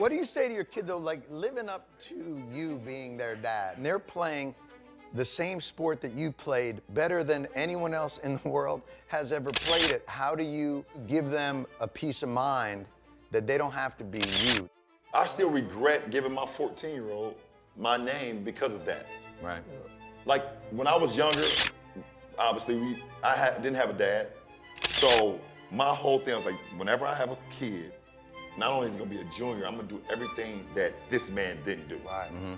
What do you say to your kid, though, like living up to you being their dad, and they're playing the same sport that you played better than anyone else in the world has ever played it? How do you give them a peace of mind that they don't have to be you? I still regret giving my 14-year-old my name because of that. Right. Like, when I was younger, obviously, didn't have a dad. So my whole thing was like, whenever I have a kid, not only is he gonna be a junior, I'm gonna do everything that this man didn't do. Right. Mm-hmm.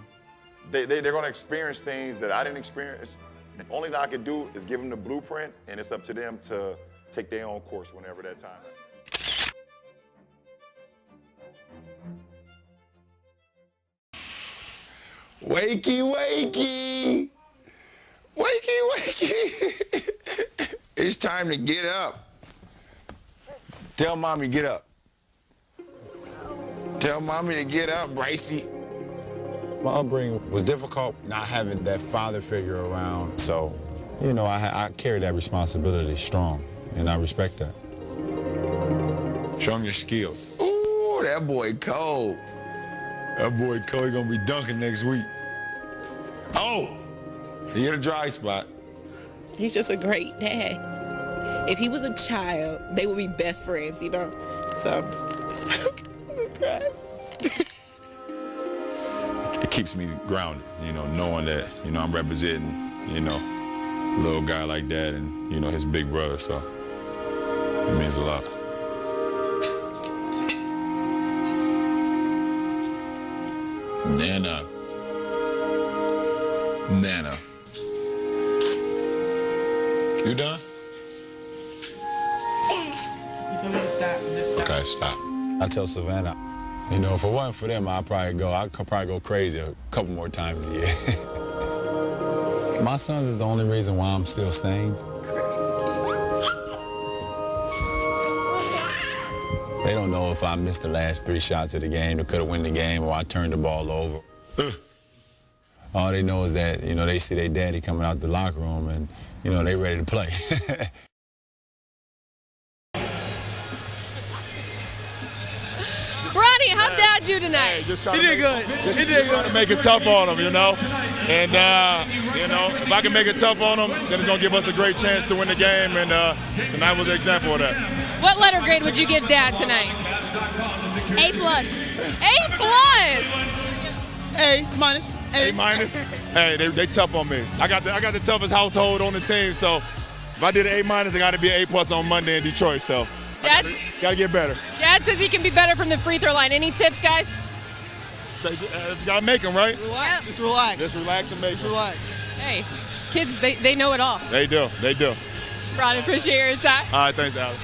They're gonna experience things that I didn't experience. The only thing I can do is give them the blueprint, and it's up to them to take their own course whenever that time is. Wakey, wakey. Wakey, wakey. It's time to get up. Tell mommy get up. Tell mommy to get up, Brycey. My upbringing was difficult, not having that father figure around. So, you know, I carry that responsibility strong, and I respect that. Show him your skills. Ooh, that boy cold. That boy cold, he gonna be dunking next week. Oh, he hit a dry spot. He's just a great dad. If he was a child, they would be best friends, you know? So, I'm gonna cry. It keeps me grounded, you know, knowing that, you know, I'm representing, you know, a little guy like that and, you know, his big brother, so it means a lot. Nana. Nana. You done? You told me to stop. Just stop. Okay, stop. I tell Savannah, you know, if it wasn't for them, I'd probably go crazy a couple more times a year. My sons is the only reason why I'm still sane. They don't know if I missed the last 3 shots of the game that could have won the game or I turned the ball over. All they know is that, you know, they see their daddy coming out the locker room and, you know, they ready to play. Bronny, how'd Dad do tonight? He did good. He did good. To make it tough on him, you know. And, you know, if I can make it tough on him, then it's going to give us a great chance to win the game. And tonight was an example of that. What letter grade would you give Dad tonight? A+. A+. A minus. Hey, they tough on me. I got the toughest household on the team, so if I did an A-, I got to be an A+ on Monday in Detroit, so Dad, got to get better. Dad says he can be better from the free throw line. Any tips, guys? So just got to make them, right? Relax. Yeah. Just relax. Just relax and make them. Relax. Hey, kids, they know it all. They do. Bronny, appreciate your time. All right, thanks, Alex.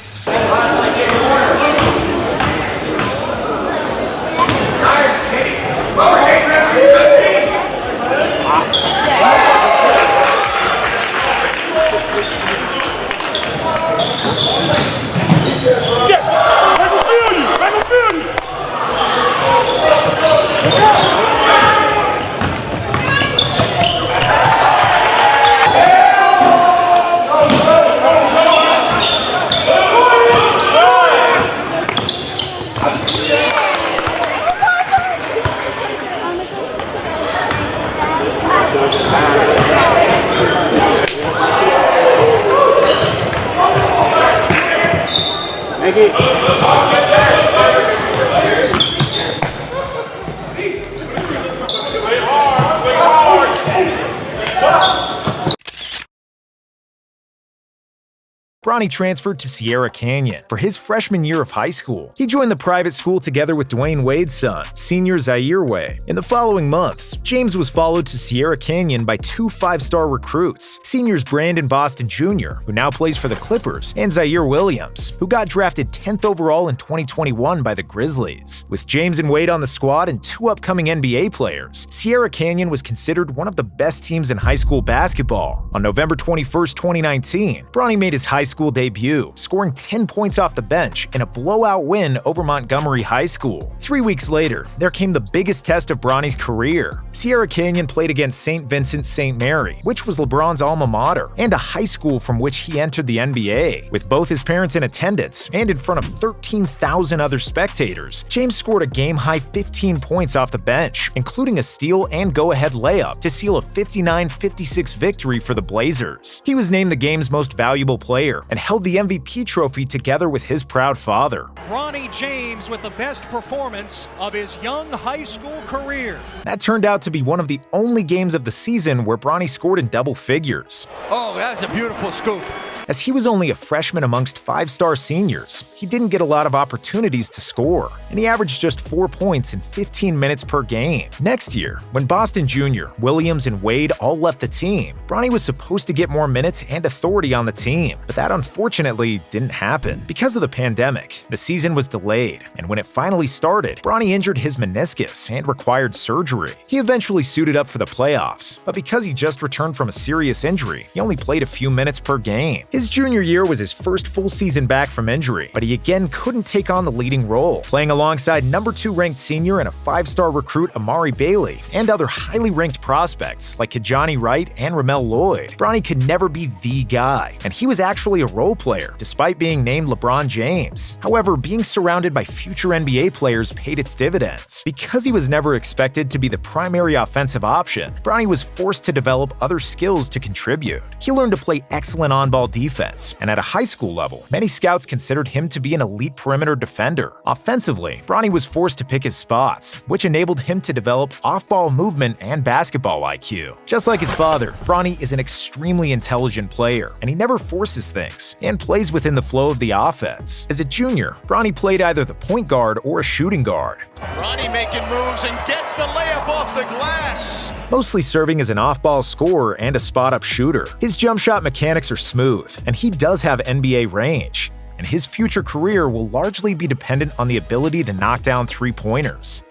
Bronny transferred to Sierra Canyon for his freshman year of high school. He joined the private school together with Dwayne Wade's son, senior Zaire Wade. In the following months, James was followed to Sierra Canyon by 2 5-star recruits, seniors Brandon Boston Jr., who now plays for the Clippers, and Zaire Williams, who got drafted 10th overall in 2021 by the Grizzlies. With James and Wade on the squad and 2 upcoming NBA players, Sierra Canyon was considered one of the best teams in high school basketball. On November 21, 2019, Bronny made his high school school debut, scoring 10 points off the bench in a blowout win over Montgomery High School. 3 weeks later, there came the biggest test of Bronny's career. Sierra Canyon played against St. Vincent St. Mary, which was LeBron's alma mater, and a high school from which he entered the NBA. With both his parents in attendance and in front of 13,000 other spectators, James scored a game-high 15 points off the bench, including a steal and go-ahead layup to seal a 59-56 victory for the Blazers. He was named the game's most valuable player and held the MVP trophy together with his proud father. Bronny James with the best performance of his young high school career. That turned out to be one of the only games of the season where Bronny scored in double figures. Oh, that's a beautiful scoop. As he was only a freshman amongst five-star seniors, he didn't get a lot of opportunities to score, and he averaged just 4 points in 15 minutes per game. Next year, when Boston Jr., Williams, and Wade all left the team, Bronny was supposed to get more minutes and authority on the team, but that unfortunately didn't happen. Because of the pandemic, the season was delayed, and when it finally started, Bronny injured his meniscus and required surgery. He eventually suited up for the playoffs, but because he just returned from a serious injury, he only played a few minutes per game. His junior year was his first full season back from injury, but he again couldn't take on the leading role, playing alongside number 2 ranked senior and a 5-star recruit Amari Bailey, and other highly ranked prospects like Kijani Wright and Ramel Lloyd. Bronny could never be the guy, and he was actually a role player, despite being named LeBron James. However, being surrounded by future NBA players paid its dividends. Because he was never expected to be the primary offensive option, Bronny was forced to develop other skills to contribute. He learned to play excellent on-ball defense, and at a high school level, many scouts considered him to be an elite perimeter defender. Offensively, Bronny was forced to pick his spots, which enabled him to develop off-ball movement and basketball IQ. Just like his father, Bronny is an extremely intelligent player, and he never forces things, and plays within the flow of the offense. As a junior, Bronny played either the point guard or a shooting guard. Bronny making moves and gets the layup off the glass. Mostly serving as an off-ball scorer and a spot-up shooter. His jump shot mechanics are smooth, and he does have NBA range, and his future career will largely be dependent on the ability to knock down three-pointers.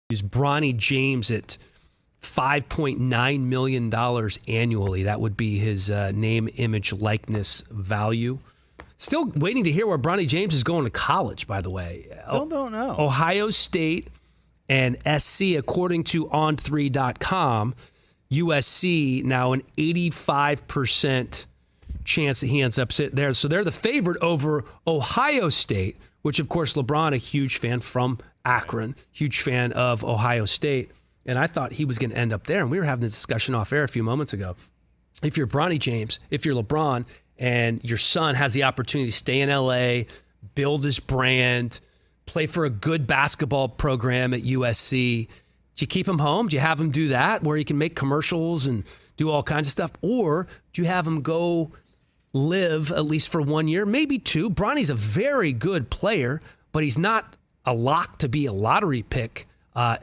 Is Bronny James at $5.9 million annually. That would be his name, image, likeness value. Still waiting to hear where Bronny James is going to college, by the way. Still don't know. Ohio State and SC, according to on3.com, USC now an 85% chance that he ends up sitting there. So they're the favorite over Ohio State, which, of course, LeBron, a huge fan from Akron, huge fan of Ohio State. And I thought he was going to end up there. And we were having this discussion off air a few moments ago. If you're Bronny James, if you're LeBron, and your son has the opportunity to stay in LA, build his brand, play for a good basketball program at USC, do you keep him home? Do you have him do that where he can make commercials and do all kinds of stuff? Or do you have him go live at least for 1 year, maybe two? Bronny's a very good player, but he's not a lock to be a lottery pick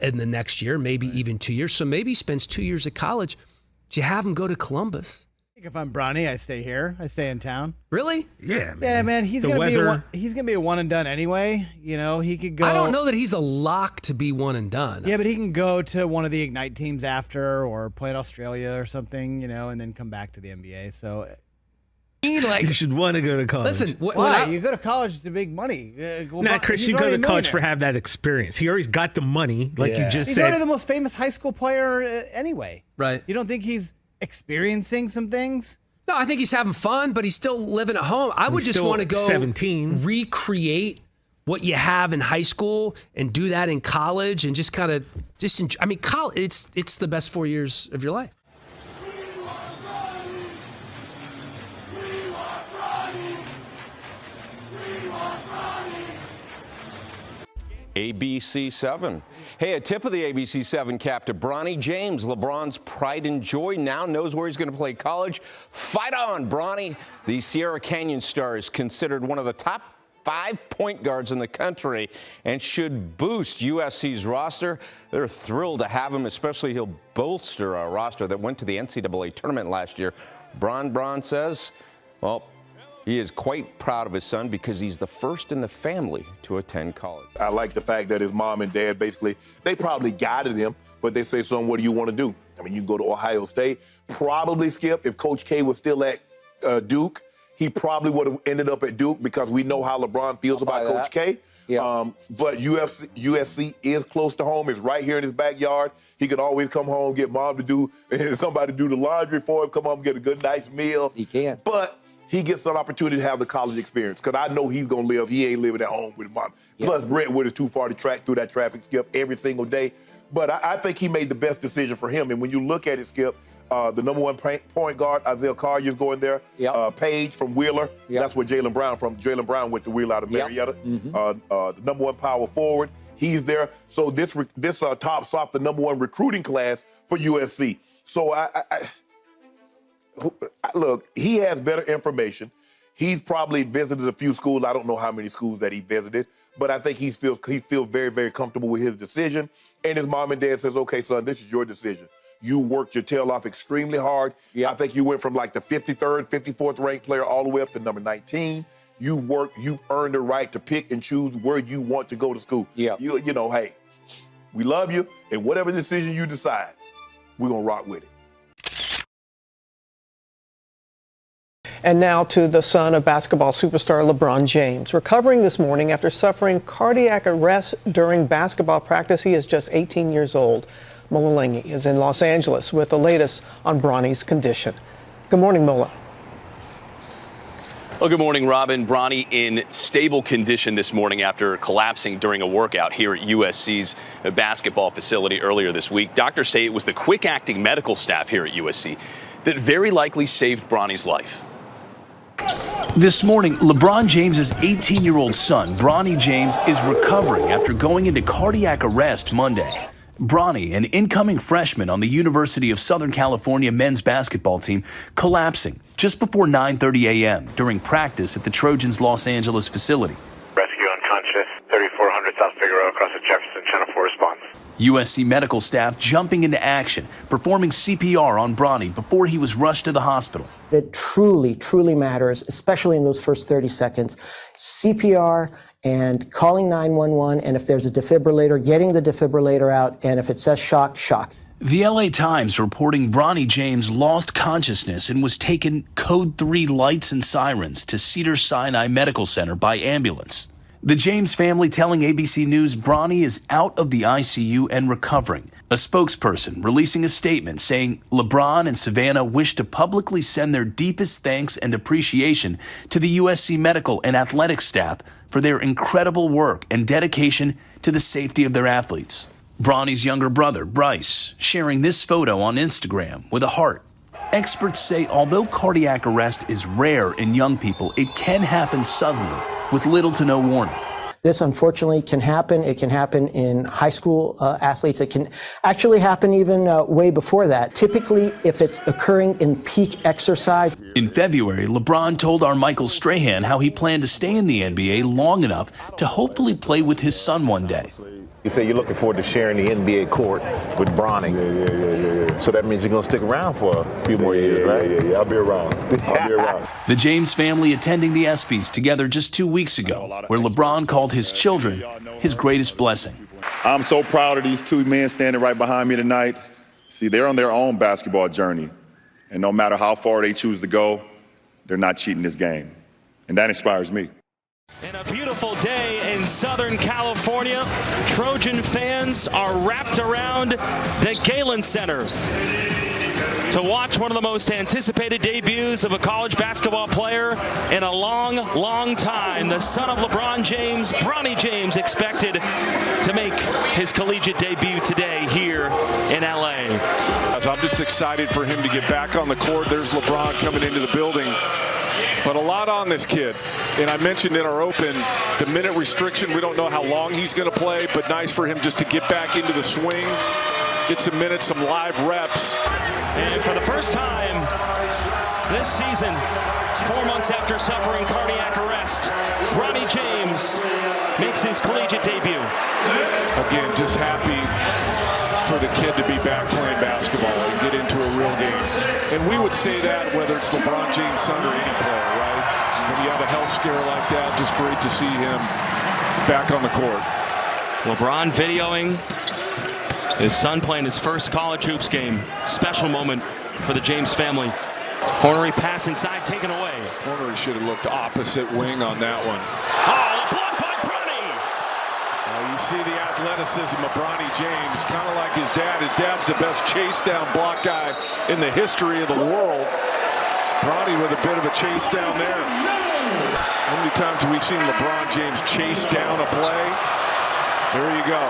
in the next year, maybe even 2 years. So maybe he spends 2 years at college. Do you have him go to Columbus? If I'm Bronny, I stay here. I stay in town. Really? Yeah, man. Yeah, man. He's gonna be a one and done anyway. You know, he could go. I don't know that he's a lock to be one and done. Yeah, but he can go to one of the Ignite teams after, or play in Australia or something, you know, and then come back to the NBA. So, you should want to go to college. Listen, why? You go to college to make money. Chris, you go to college for have that experience. He already got the money, like you just said. He's already the most famous high school player anyway. Right. You don't think he's experiencing some things? No, I think he's having fun, but he's still living at home. I would just want to go 17. recreate what you have in high school and do that in college and just kind of enjoy. I mean, college, it's the best 4 years of your life. ABC7. Hey, a tip of the ABC7 cap to Bronny James, LeBron's pride and joy, now knows where he's going to play college. Fight on, Bronny. The Sierra Canyon star is considered one of the top 5 point guards in the country and should boost USC's roster. They're thrilled to have him, especially he'll bolster a roster that went to the NCAA tournament last year. Bron says, well, he is quite proud of his son because he's the first in the family to attend college. I like the fact that his mom and dad basically, they probably guided him, but they say, son, what do you want to do? I mean, you go to Ohio State, probably, Skip, if Coach K was still at Duke, he probably would have ended up at Duke because we know how LeBron feels about Coach K. Yeah. But USC is close to home. It's right here in his backyard. He could always come home, get mom to do, somebody to do the laundry for him, come home, get a good, nice meal. He can. But he gets an opportunity to have the college experience because I know he's going to live. He ain't living at home with his mom. Yeah. Plus, Brentwood is too far to track through that traffic, Skip, every single day. But I think he made the best decision for him. And when you look at it, Skip, the number one point guard, Isaiah Collier's going there. Yep. Page from Wheeler. Yep. That's where Jaylen Brown from. Jaylen Brown went to Wheeler out of Marietta. The number one power forward, he's there. So this tops off the number one recruiting class for USC. So look, he has better information. He's probably visited a few schools. I don't know how many schools that he visited, but I think he feels very, very comfortable with his decision. And his mom and dad says, okay, son, this is your decision. You worked your tail off extremely hard. I think you went from like the 53rd, 54th ranked player all the way up to number 19. You've earned the right to pick and choose where you want to go to school. You know, hey, we love you, and whatever decision you decide, we're going to rock with it. And now to the son of basketball superstar LeBron James. Recovering this morning after suffering cardiac arrest during basketball practice. He is just 18 years old. Mola Lange is in Los Angeles with the latest on Bronny's condition. Good morning, Mola. Well, good morning, Robin. Bronny in stable condition this morning after collapsing during a workout here at USC's basketball facility earlier this week. Doctors say it was the quick-acting medical staff here at USC that very likely saved Bronny's life. This morning, LeBron James' 18-year-old son, Bronny James, is recovering after going into cardiac arrest Monday. Bronny, an incoming freshman on the University of Southern California men's basketball team, collapsing just before 9:30 a.m. during practice at the Trojans' Los Angeles facility. Rescue unconscious, 3400 South Figueroa across the Jefferson, Channel 4 response. USC medical staff jumping into action, performing CPR on Bronny before he was rushed to the hospital. It truly, truly matters, especially in those first 30 seconds. CPR and calling 911, and if there's a defibrillator, getting the defibrillator out, and if it says shock, shock. The LA Times reporting Bronny James lost consciousness and was taken code 3 lights and sirens to Cedars-Sinai Medical Center by ambulance. The James family telling ABC News Bronny is out of the ICU and recovering. A spokesperson releasing a statement saying LeBron and Savannah wish to publicly send their deepest thanks and appreciation to the USC medical and athletic staff for their incredible work and dedication to the safety of their athletes. Bronny's younger brother, Bryce, sharing this photo on Instagram with a heart. Experts say although cardiac arrest is rare in young people, it can happen suddenly with little to no warning. This, unfortunately, can happen. It can happen in high school athletes. It can actually happen even way before that. Typically, if it's occurring in peak exercise. In February, LeBron told our Michael Strahan how he planned to stay in the NBA long enough to hopefully play with his son one day. You say you're looking forward to sharing the NBA court with Bronny. Yeah. So that means you're going to stick around for a few more years, right? Yeah, I'll be around. I'll be around. The James family attending the ESPYs together just 2 weeks ago, where LeBron called his children his greatest blessing. I'm so proud of these two men standing right behind me tonight. See, they're on their own basketball journey. And no matter how far they choose to go, they're not cheating this game. And that inspires me. And a beautiful day in Southern California. Trojan fans are wrapped around the Galen Center to watch one of the most anticipated debuts of a college basketball player in a long, long time. The son of LeBron James, Bronny James, expected to make his collegiate debut today here in LA. I'm just excited for him to get back on the court. There's LeBron coming into the building. But a lot on this kid. And I mentioned in our open, the minute restriction, we don't know how long he's going to play, but nice for him just to get back into the swing, get some minutes, some live reps. And for the first time this season, 4 months after suffering cardiac arrest, Bronny James makes his collegiate debut. Again, just happy for the kid to be back playing basketball and get into a real game. And we would say that whether it's LeBron James' son or any player, right? When you have a health scare like that, just great to see him back on the court. LeBron videoing His son playing his first college hoops game. Special moment for the James family. Hornery pass inside, taken away. Hornery should have looked opposite wing on that one. Oh, the block by Bronny! You see the athleticism of Bronny James, kind of like his dad. His dad's the best chase down block guy in the history of the world. Bronny with a bit of a chase down there. How many times have we seen LeBron James chase down a play? There you go.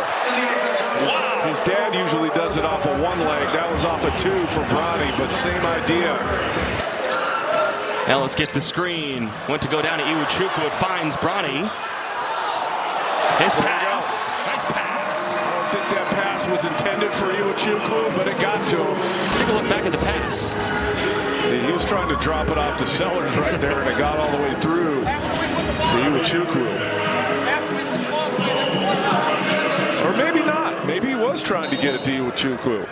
Wow. His dad usually does it off of one leg. That was off of two for Bronny, but same idea. Ellis gets the screen. Went to go down to Iwuchukwu. It finds Bronny. His pass. Nice pass. I don't think that pass was intended for Iwuchukwu, but it got to him. Take a look back at the pass. He was trying to drop it off to Sellers right there, and it got all the way through to Iwuchukwu. Or maybe not. Maybe he was trying to get it to Iwuchukwu.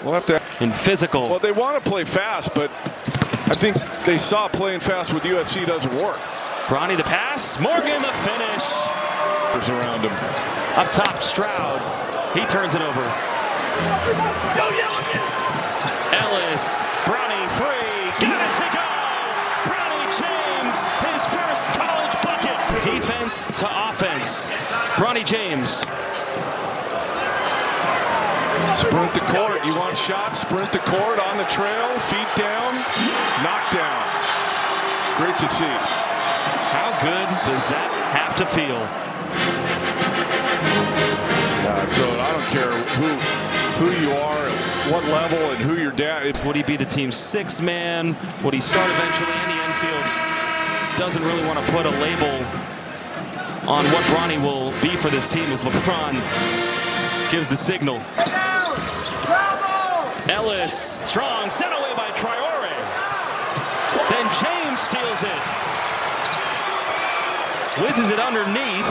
We'll have to. In physical. Well, they want to play fast, but I think they saw playing fast with USC doesn't work. Bronny the pass. Morgan the finish. Around him. Up top, Stroud. He turns it over. Ellis. Bronny free. Got it to go. Bronny James. His first college bucket. Defense to offense. Bronny James. Sprint the court. You want shots? Sprint the court on the trail. Feet down. Knockdown. Great to see. How good does that have to feel? So I don't care who you are, at what level, and who your dad is. Would he be the team's sixth man? Would he start eventually? Andy Enfield doesn't really want to put a label on what Bronny will be for this team as LeBron gives the signal. Ellis, strong, set away by Traore. Then James steals it. Whizzes it underneath.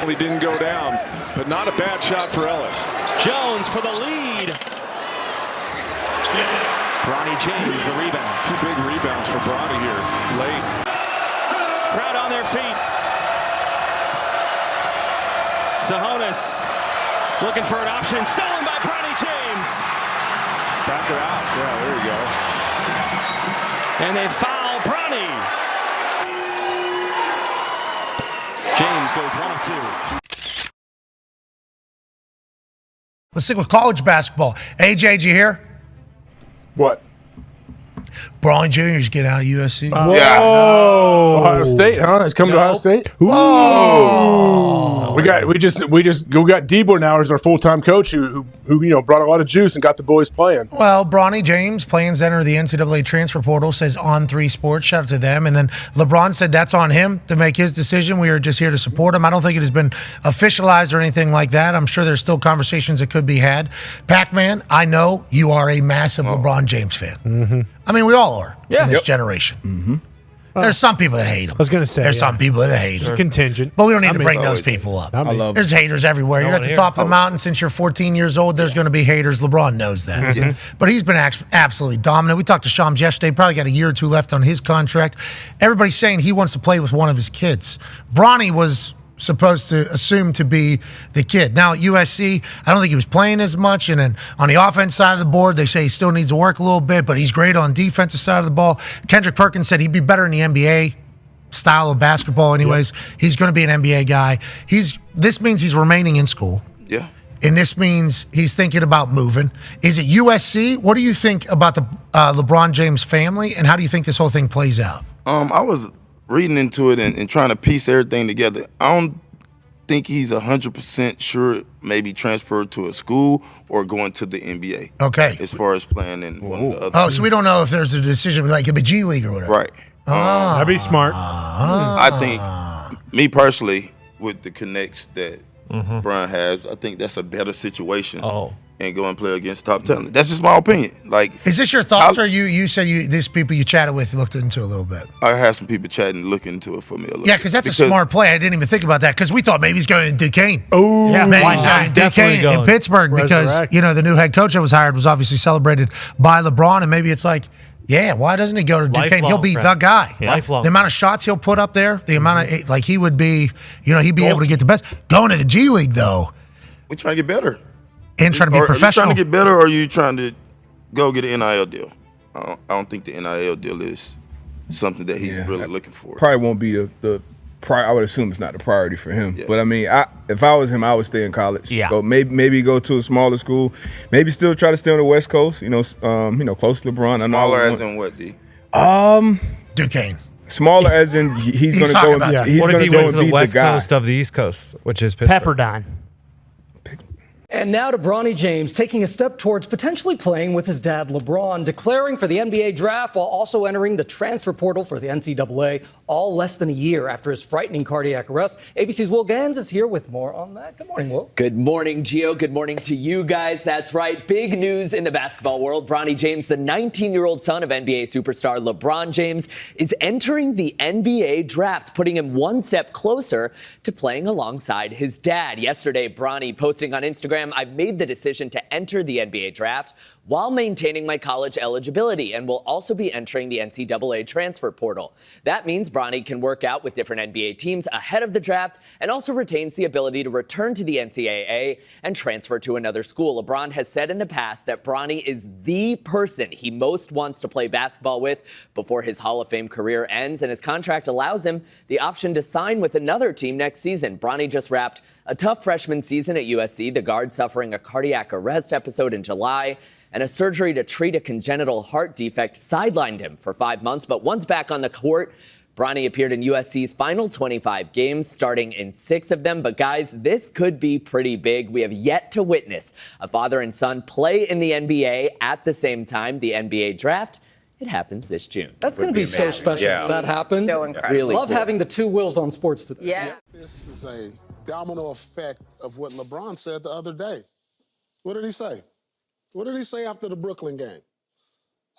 He didn't go down, but not a bad shot for Ellis. Jones for the lead. Bronny James, the rebound. Two big rebounds for Bronny here, late. Crowd on their feet. Sahonis looking for an option, stolen by Bronny James. Back it out. Yeah, there you go. And they foul Bronny. James goes 1 of 2. Let's stick with college basketball. AJ, did you hear? What? Bronny Jr.'s getting out of USC. Whoa! Ohio State, huh? It's coming to Ohio State. Whoa! We got Debo now as our full-time coach who brought a lot of juice and got the boys playing. Well, Bronny James, plans to enter the NCAA transfer portal, says On3 Sports. Shout out to them. And then LeBron said that's on him to make his decision. We are just here to support him. I don't think it has been officialized or anything like that. I'm sure there's still conversations that could be had. Pac-Man, I know you are a massive LeBron James fan. Mm-hmm. I mean, we all are in this generation. Mm-hmm. There's some people that hate him. I was going to say. There's some people that hate him. Contingent. But we don't need to bring those people up. There's haters everywhere. You're at the top of the mountain since you're 14 years old. There's going to be haters. LeBron knows that. Mm-hmm. But he's been absolutely dominant. We talked to Shams yesterday. Probably got a year or two left on his contract. Everybody's saying he wants to play with one of his kids. Bronny was supposed to assume to be the kid. Now at USC, I don't think he was playing as much. And then on the offense side of the board, they say he still needs to work a little bit, but he's great on defensive side of the ball. Kendrick Perkins said he'd be better in the NBA style of basketball anyways. Yep. He's going to be an NBA guy. This means he's remaining in school. Yeah. And this means he's thinking about moving. Is it USC? What do you think about the LeBron James family, and how do you think this whole thing plays out? I was reading into it and trying to piece everything together. I don't think he's 100% sure maybe transferred to a school or going to the NBA. Okay. As far as playing in one of the other. Oh, so we don't know if there's a decision like it could be G League or whatever. Right. That'd be smart. I think, me personally, with the connects that Brian has, I think that's a better situation. And go and play against top talent. That's just my opinion. Like, is this your thoughts, or you said these people you chatted with looked into a little bit? I had some people chatting, looking into it for me a little. Yeah, because that's a smart play. I didn't even think about that because we thought maybe he's going to Duquesne. Oh, yeah, maybe he's going to Duquesne in Pittsburgh because the new head coach that was hired was obviously celebrated by LeBron, and maybe it's like, yeah, why doesn't he go to Duquesne? He'll be the guy. Yeah. Lifelong. The amount of shots he'll put up there, the amount of he would be, he'd be able to get the best. Going to the G League though, we trying to get better. and trying to be Are you professional. trying to get better, or are you trying to go get an NIL deal? I don't think the NIL deal is something that he's really looking for. Probably won't be the I would assume it's not the priority for him. Yeah. But I mean, if I was him, I would stay in college. Yeah. Go maybe go to a smaller school. Maybe still try to stay on the West Coast. Close to LeBron. Smaller as in what, D? Duquesne. Smaller as in he's going to go. Yeah. He's What if going he to go went and to be the West the guy. Coast of the East Coast, which is Pittsburgh. Pepperdine. And now to Bronny James, taking a step towards potentially playing with his dad LeBron, declaring for the NBA draft while also entering the transfer portal for the NCAA, all less than a year after his frightening cardiac arrest. ABC's Will Gans is here with more on that. Good morning, Will. Good morning, Gio. Good morning to you guys. That's right. Big news in the basketball world. Bronny James, the 19-year-old son of NBA superstar LeBron James, is entering the NBA draft, putting him one step closer to playing alongside his dad. Yesterday, Bronny posting on Instagram, "I've made the decision to enter the NBA draft while maintaining my college eligibility and will also be entering the NCAA transfer portal. That means Bronny can work out with different NBA teams ahead of the draft and also retains the ability to return to the NCAA and transfer to another school." LeBron has said in the past that Bronny is the person he most wants to play basketball with before his Hall of Fame career ends, and his contract allows him the option to sign with another team next season. Bronny just wrapped a tough freshman season at USC, the guard suffering a cardiac arrest episode in July, and a surgery to treat a congenital heart defect sidelined him for 5 months. But once back on the court, Bronny appeared in USC's final 25 games, starting in 6 of them. But guys, this could be pretty big. We have yet to witness a father and son play in the NBA at the same time. The NBA draft, it happens this June. That's going to be so special if that happens. So incredible. Really Love cool. having the two Wills on sports today. Yeah. This is a domino effect of what LeBron said the other day. What did he say? What did he say after the Brooklyn game?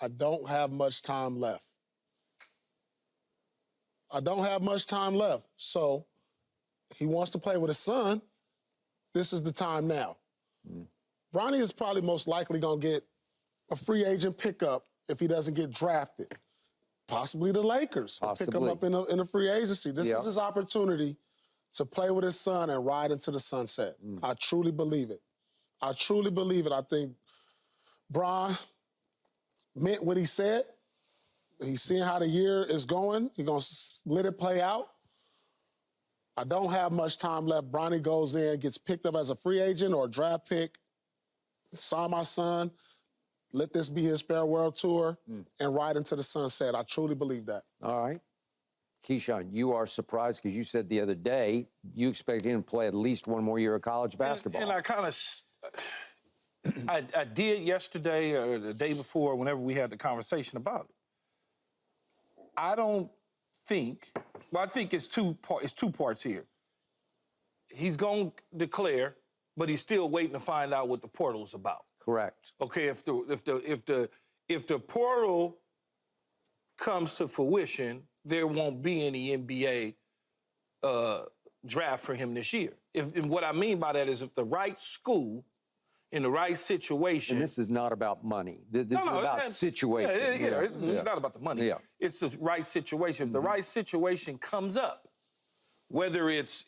I don't have much time left. I don't have much time left. So he wants to play with his son. This is the time now. Bronny is probably most likely going to get a free agent pickup if he doesn't get drafted. Possibly the Lakers will pick him up in a free agency. This is his opportunity to play with his son and ride into the sunset. I truly believe it. I truly believe it. I think Bron meant what he said. He's seeing how the year is going. He's going to let it play out. I don't have much time left. Bronny goes in, gets picked up as a free agent or a draft pick. Sign my son. Let this be his farewell tour and ride into the sunset. I truly believe that. All right. Keyshawn, you are surprised because you said the other day you expect him to play at least one more year of college basketball. And I kind of, I did yesterday or the day before, whenever we had the conversation about it. I don't think, well, I think it's two parts here. He's going to declare, but he's still waiting to find out what the portal's about. Correct. Okay, if the portal comes to fruition, there won't be any NBA draft for him this year. And what I mean by that is if the right school in the right situation. And this is not about money. This is about situation. It's not about the money. Yeah. It's the right situation. If the right situation comes up, whether it's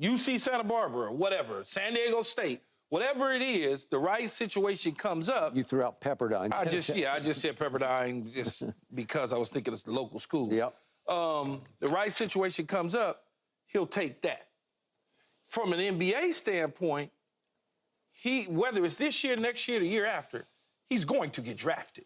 UC Santa Barbara, whatever, San Diego State, whatever it is, the right situation comes up. You threw out Pepperdine. I just said Pepperdine just because I was thinking it's the local school. Yep. The right situation comes up, he'll take that. From an NBA standpoint, whether it's this year, next year, the year after, he's going to get drafted.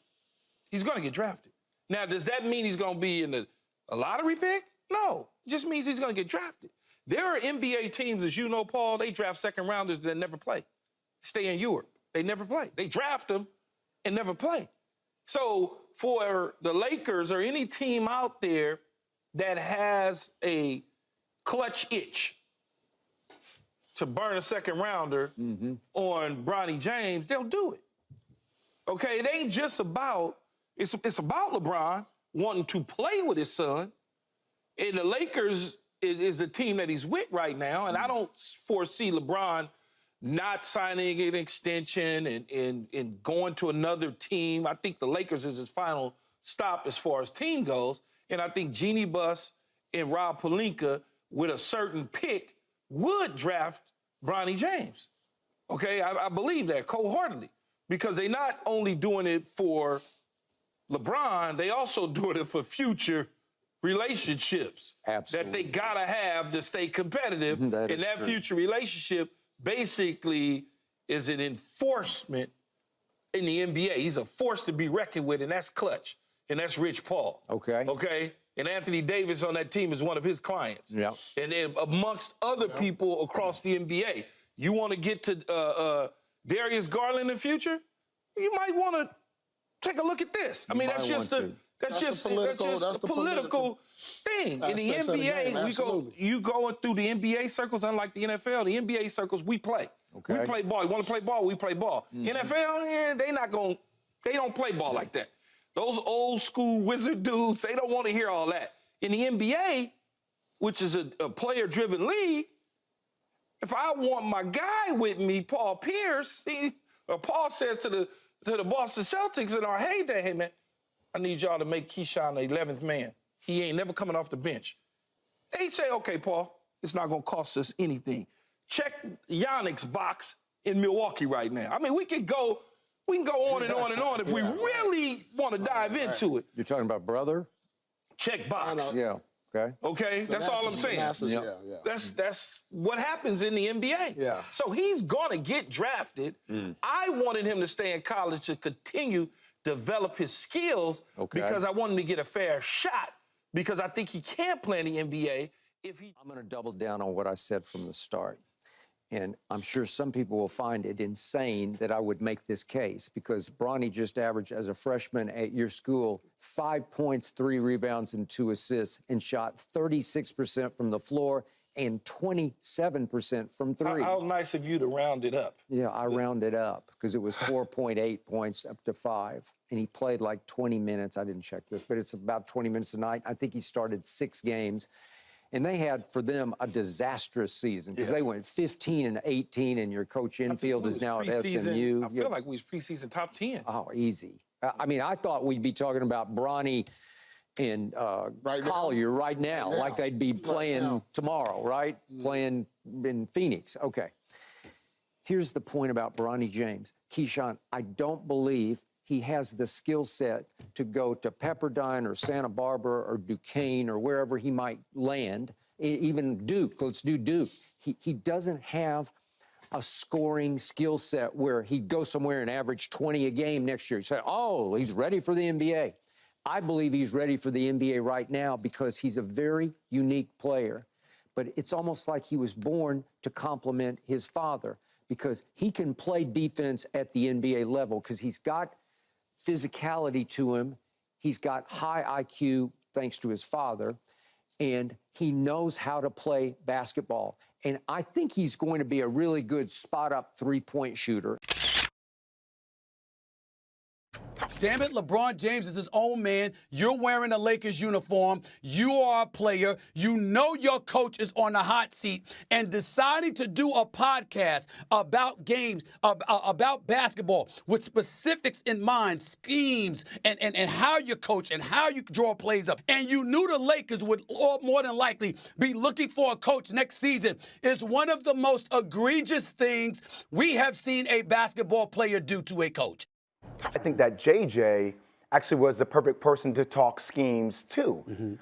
He's going to get drafted. Now, does that mean he's going to be in a lottery pick? No. It just means he's going to get drafted. There are NBA teams, as you know, Paul, they draft second rounders that never play. Stay in Europe. They never play. They draft them and never play. So for the Lakers or any team out there that has a clutch itch to burn a second rounder on Bronny James, they'll do it. Okay, it ain't just about, it's about LeBron wanting to play with his son. And the Lakers is the team that he's with right now, and I don't foresee LeBron not signing an extension and going to another team. I think the Lakers is his final stop as far as team goes, and I think Jeannie Buss and Rob Pelinka, with a certain pick, would draft Bronny James. Okay, I believe that wholeheartedly because they're not only doing it for LeBron, they also doing it for future relationships that they gotta have to stay competitive. And that future relationship basically is an enforcement in the NBA. He's a force to be reckoned with, and that's Clutch, and that's Rich Paul. Okay. And Anthony Davis on that team is one of his clients. Yeah. And then amongst other people across the NBA, you want to get to Darius Garland in the future? You might want to take a look at this. I mean, that's just a political thing. In the NBA, you going through the NBA circles, unlike the NFL. The NBA circles, we play. We play ball. You want to play ball? We play ball. NFL, they don't play ball like that. Those old school wizard dudes, they don't want to hear all that. In the NBA, which is a player-driven league, if I want my guy with me, Paul Pierce, Paul says to the Boston Celtics in our heyday, hey, man, I need y'all to make Keyshawn the 11th man. He ain't never coming off the bench. They say, okay, Paul, it's not going to cost us anything. Check Yannick's box in Milwaukee right now. I mean, we can go on and on and on if we really want to dive into it. You're talking about brother? Check box. Yeah. Okay. Okay, that's all I'm saying. That's what happens in the NBA. Yeah. So he's gonna get drafted. I wanted him to stay in college to continue develop his skills because I want him to get a fair shot because I think he can play in the NBA if he. I'm going to double down on what I said from the start. And I'm sure some people will find it insane that I would make this case because Bronny just averaged as a freshman at your school 5 points, 3 rebounds, and 2 assists, and shot 36% from the floor and 27% from 3. How nice of you to round it up. Yeah, I rounded up because it was 4.8 points up to 5. And he played like 20 minutes. I didn't check this, but it's about 20 minutes a night. I think he started 6 games. And they had, for them, a disastrous season because they went 15-18, and your coach Infield is now at SMU. I feel like we was preseason top 10. Oh, easy. I mean, I thought we'd be talking about Bronny and Collier right now, like they'd be playing tomorrow, right? Playing in Phoenix. Okay. Here's the point about Bronny James. Keyshawn, I don't believe he has the skill set to go to Pepperdine or Santa Barbara or Duquesne or wherever he might land, even Duke. Let's do Duke. He doesn't have a scoring skill set where he'd go somewhere and average 20 a game next year. You say, oh, he's ready for the NBA. I believe he's ready for the NBA right now because he's a very unique player. But it's almost like he was born to complement his father because he can play defense at the NBA level because he's got physicality to him. He's got high IQ thanks to his father, and he knows how to play basketball. And I think he's going to be a really good spot-up three-point shooter. Damn it, LeBron James is his own man. You're wearing a Lakers uniform. You are a player. You know your coach is on the hot seat. And deciding to do a podcast about games, about basketball, with specifics in mind, schemes, and how you coach and how you draw plays up. And you knew the Lakers would more than likely be looking for a coach next season is one of the most egregious things we have seen a basketball player do to a coach. I think that JJ actually was the perfect person to talk schemes to.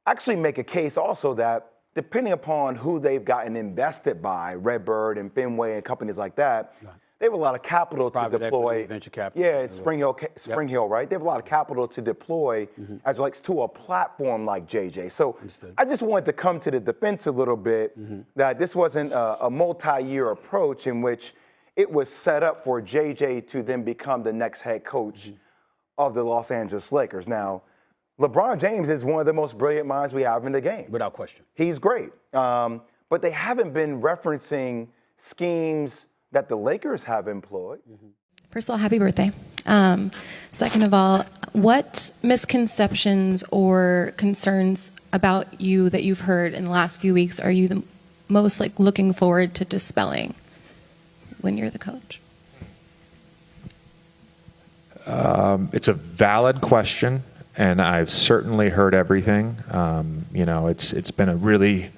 Actually make a case also that depending upon who they've gotten invested by, Redbird and Fenway and companies like that, they have a lot of capital to deploy. Equity, venture capital. Yeah, it's Spring Hill, right? They have a lot of capital to deploy as relates to a platform like JJ. So I just wanted to come to the defense a little bit that this wasn't a multi-year approach in which it was set up for JJ to then become the next head coach of the Los Angeles Lakers. Now, LeBron James is one of the most brilliant minds we have in the game. Without question. He's great. But they haven't been referencing schemes that the Lakers have employed. First of all, happy birthday. Second of all, what misconceptions or concerns about you that you've heard in the last few weeks are you the most looking forward to dispelling when you're the coach? It's a valid question, and I've certainly heard everything. It's been a really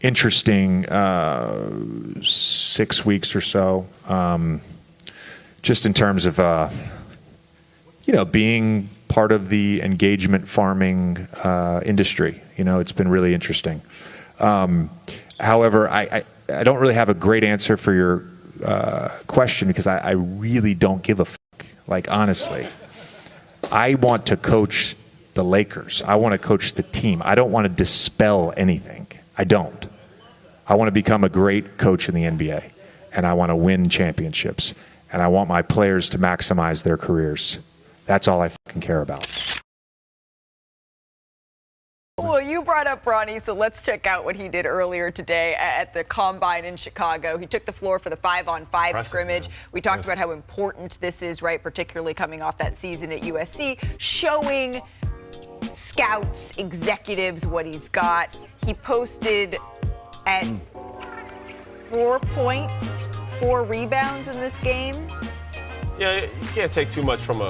interesting 6 weeks or so, just in terms of being part of the engagement farming industry. It's been really interesting. However, I don't really have a great answer for your question because I really don't give a fuck. Like, honestly, I want to coach the Lakers. I want to coach the team. I don't want to dispel anything. I don't. I want to become a great coach in the NBA, and I want to win championships, and I want my players to maximize their careers. That's all I fucking care about. Well, you brought up Bronny, so let's check out what he did earlier today at the Combine in Chicago. He took the floor for the 5-on-5 scrimmage. Man. We talked about how important this is, right, particularly coming off that season at USC, showing scouts, executives what he's got. He posted at 4 points, 4 rebounds in this game. Yeah, you can't take too much from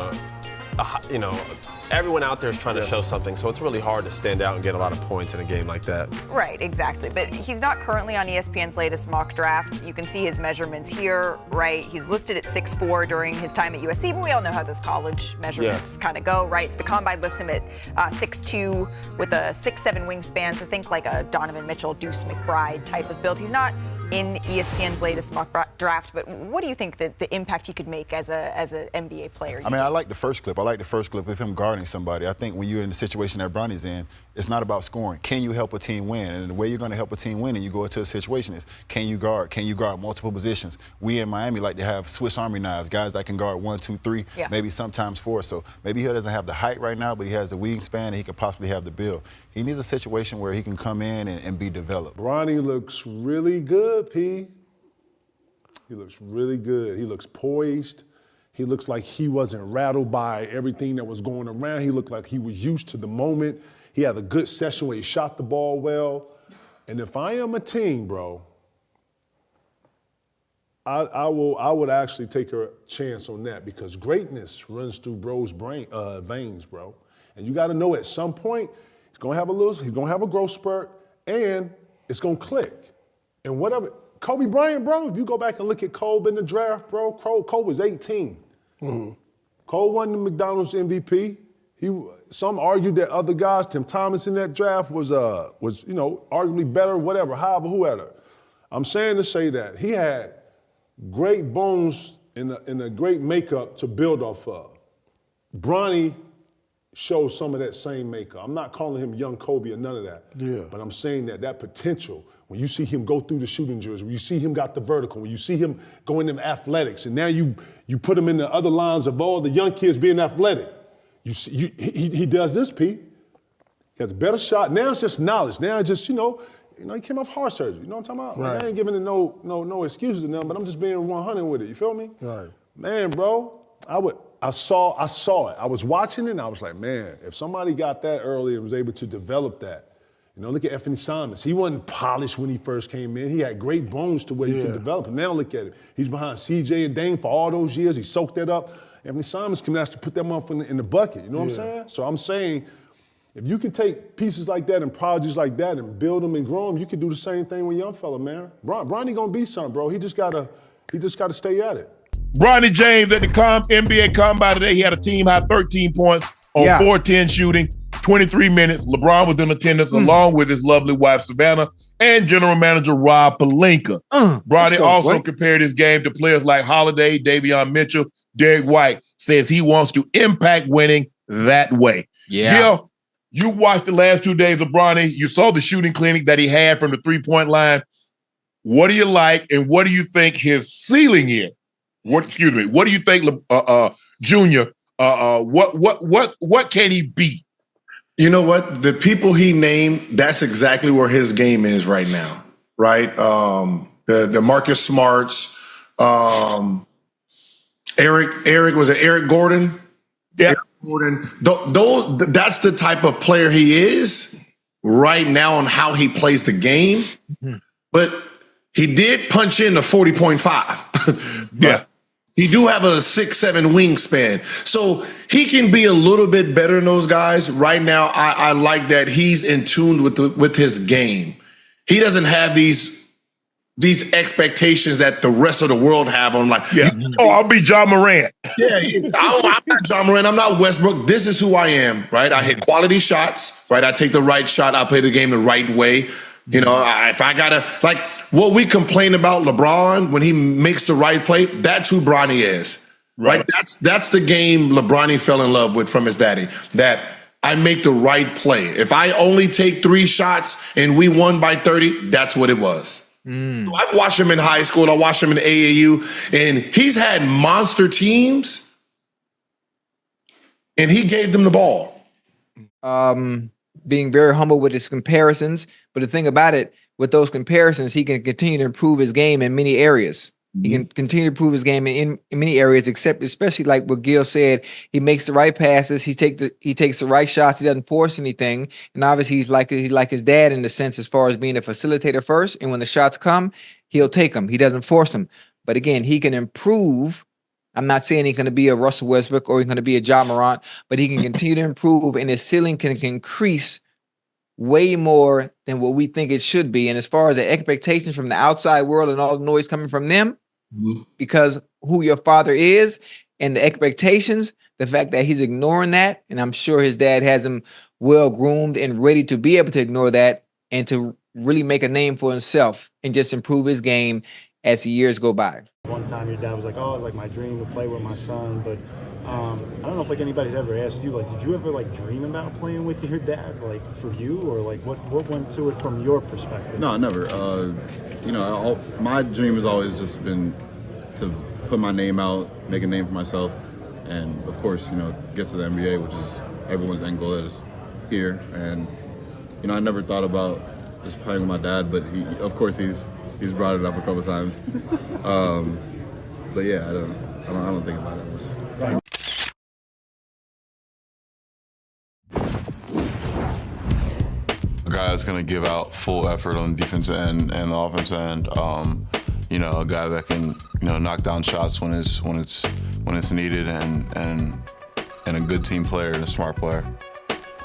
everyone out there is trying to show something, so it's really hard to stand out and get a lot of points in a game like that. Right, exactly. But he's not currently on ESPN's latest mock draft. You can see his measurements here, right? He's listed at 6'4" during his time at USC, but we all know how those college measurements kind of go, right? So the Combine lists him at 6'2" with a 6'7" wingspan, so think like a Donovan Mitchell, Deuce McBride type of build. He's not in ESPN's latest mock draft, but what do you think that the impact he could make as an NBA player? I mean, I like the first clip. I like the first clip of him guarding somebody. I think when you're in the situation that Bronny's in, it's not about scoring. Can you help a team win? And the way you're going to help a team win and you go into a situation is, can you guard? Can you guard multiple positions? We in Miami like to have Swiss Army knives, guys that can guard 1, 2, 3, maybe sometimes 4. So maybe he doesn't have the height right now, but he has the wingspan and he could possibly have the build. He needs a situation where he can come in and be developed. Bronny looks really good, P. He looks really good. He looks poised. He looks like he wasn't rattled by everything that was going around. He looked like he was used to the moment. He had a good session where he shot the ball well. And if I am a team, bro, I would actually take a chance on that because greatness runs through bro's veins, bro. And you got to know at some point he's gonna have a growth spurt, and it's gonna click. And whatever, Kobe Bryant, bro. If you go back and look at Kobe in the draft, bro, Kobe was 18. Mm-hmm. Cole won the McDonald's MVP. Some argued that other guys, Tim Thomas in that draft was arguably better, whatever, however, whoever. I'm saying to say that he had great bones and a great makeup to build off of. Bronny shows some of that same makeup. I'm not calling him young Kobe or none of that. Yeah. But I'm saying that potential, when you see him go through the shooting drills, when you see him got the vertical, when you see him go into athletics, and now you put him in the other lines of all the young kids being athletic. He does this, Pete. He has a better shot. Now it's just knowledge. Now it's just, he came off heart surgery. You know what I'm talking about? Right. Like, I ain't giving it no excuses to them, but I'm just being 100 with it. You feel me? Right. Man, bro, I saw it. I was watching it, and I was like, man, if somebody got that early and was able to develop that, look at Anthony Simons. He wasn't polished when he first came in. He had great bones to where he could develop. And now look at it. He's behind CJ and Dame for all those years. He soaked that up. Anthony Simons can actually put that motherfucker in the bucket. You know what I'm saying? So I'm saying, if you can take pieces like that and projects like that and build them and grow them, you can do the same thing with young fella, man. Bronny gonna be something, bro. He just gotta stay at it. Bronny James at the NBA Combine today, he had a team high 13 points on 4-10 shooting, 23 minutes. LeBron was in attendance along with his lovely wife, Savannah, and general manager Rob Pelinka. Bronny also compared his game to players like Holiday, Davion Mitchell, Derek White. Says he wants to impact winning that way. Gil, you watched the last 2 days of Bronny. You saw the shooting clinic that he had from the three-point line. What do you like, and what do you think his ceiling is? What do you think, Junior? What can he be? You know what? The people he named, that's exactly where his game is right now, right? The Marcus Smarts, Eric, was it Eric Gordon? Yeah. Eric Gordon. That's the type of player he is right now on how he plays the game. But he did punch in a 40.5. Yeah. He do have a 6'7" wingspan. So he can be a little bit better than those guys. Right now, I like that he's in tune with his game. he doesn't have these expectations that the rest of the world have on him. Like, Oh, I'll be John Morant. Yeah, I'm not John Morant. I'm not Westbrook. This is who I am, right? I hit quality shots, right? I take the right shot. I play the game the right way. You know, if I gotta, like, what we complain about LeBron when he makes the right play, that's who Bronny is, right? That's the game LeBron fell in love with from his daddy, that I make the right play. If I only take 3 shots and we won by 30, that's what it was. So I've watched him in high school. I watched him in AAU, and he's had monster teams, and he gave them the ball. Being very humble with his comparisons, but the thing about it, with those comparisons, he can continue to improve his game in many areas. He can continue to improve his game in many areas, except especially like what Gil said, he makes the right passes, he takes the right shots, he doesn't force anything, and obviously he's like his dad in the sense as far as being a facilitator first, and when the shots come, he'll take them. He doesn't force them. But again, he can improve. I'm not saying he's going to be a Russell Westbrook or he's going to be a John Morant, but he can continue to improve, and his ceiling can increase way more than what we think it should be. And as far as the expectations from the outside world and all the noise coming from them, because who your father is and the expectations, the fact that he's ignoring that, and I'm sure his dad has him well groomed and ready to be able to ignore that and to really make a name for himself and just improve his game as the years go by. One time your dad was like, oh, it's like my dream to play with my son, but I don't know if like anybody had ever asked you, like, did you ever like dream about playing with your dad, like for you, or like what went to it from your perspective? No, never. You know, my dream has always just been to put my name out, make a name for myself, and of course, you know, get to the NBA, which is everyone's end goal is here. And you know, I never thought about just playing with my dad, but of course he's brought it up a couple times. But yeah, I don't think about it much. Right. A guy that's going to give out full effort on the defensive end and the offensive end. You know, a guy that can, you know, knock down shots when it's needed, and a good team player and a smart player.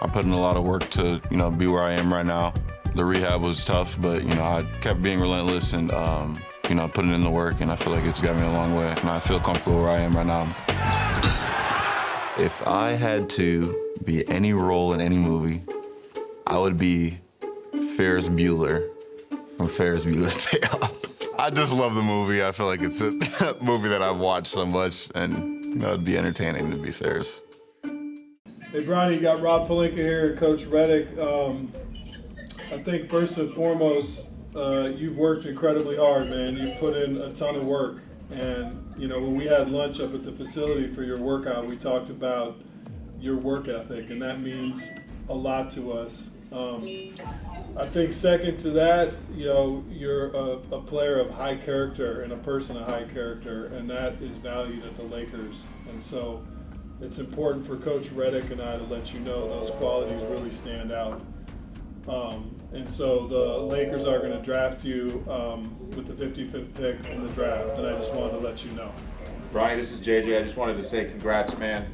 I put in a lot of work to, you know, be where I am right now. The rehab was tough, but you know, I kept being relentless and you know, putting in the work, and I feel like it's got me a long way. And I feel comfortable where I am right now. If I had to be any role in any movie, I would be Ferris Bueller from Ferris Bueller's Day Off. I just love the movie. I feel like it's a movie that I've watched so much, and you know, it'd be entertaining to be Ferris. Hey, Bronny, you got Rob Pelinka here, Coach Reddick. I think first and foremost, you've worked incredibly hard, man. You've put in a ton of work. And, you know, when we had lunch up at the facility for your workout, we talked about your work ethic, and that means a lot to us. I think second to that, you know, you're a player of high character and a person of high character, and that is valued at the Lakers. And so it's important for Coach Reddick and I to let you know those qualities really stand out. And so the Lakers are going to draft you with the 55th pick in the draft, and I just wanted to let you know. Bronny, this is JJ. I just wanted to say congrats, man.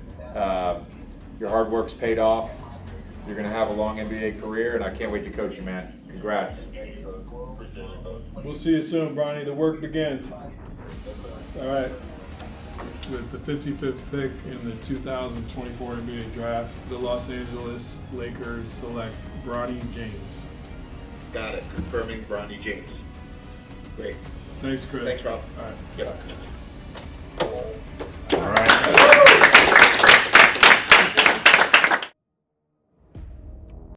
Your hard work's paid off. You're going to have a long NBA career, and I can't wait to coach you, man. Congrats. We'll see you soon, Bronny. The work begins. All right. With the 55th pick in the 2024 NBA draft, the Los Angeles Lakers select Bronny James. Got it. Confirming Bronny James. Great. Thanks, Chris. Thanks, Rob. All right. Good luck. All right.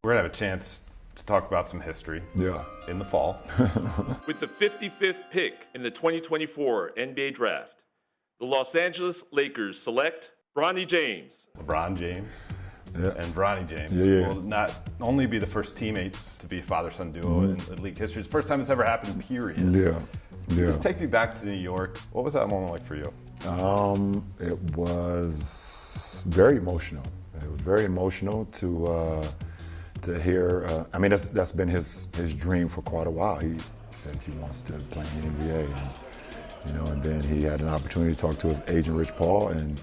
We're going to have a chance to talk about some history in the fall. With the 55th pick in the 2024 NBA Draft, the Los Angeles Lakers select Bronny James. LeBron James and Bronny James will not only be the first teammates to be a father-son duo in league history. It's the first time it's ever happened, period. Just take me back to New York. What was that moment like for you? It was very emotional. It was very emotional to hear. I mean, that's been his dream for quite a while. He said he wants to play in the NBA. And then he had an opportunity to talk to his agent, Rich Paul, and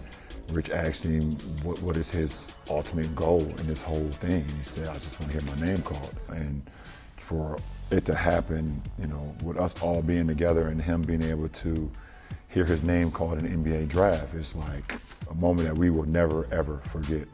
Rich asked him what is his ultimate goal in this whole thing. And he said, I just want to hear my name called. And for it to happen, with us all being together and him being able to hear his name called in the NBA draft, it's like a moment that we will never, ever forget.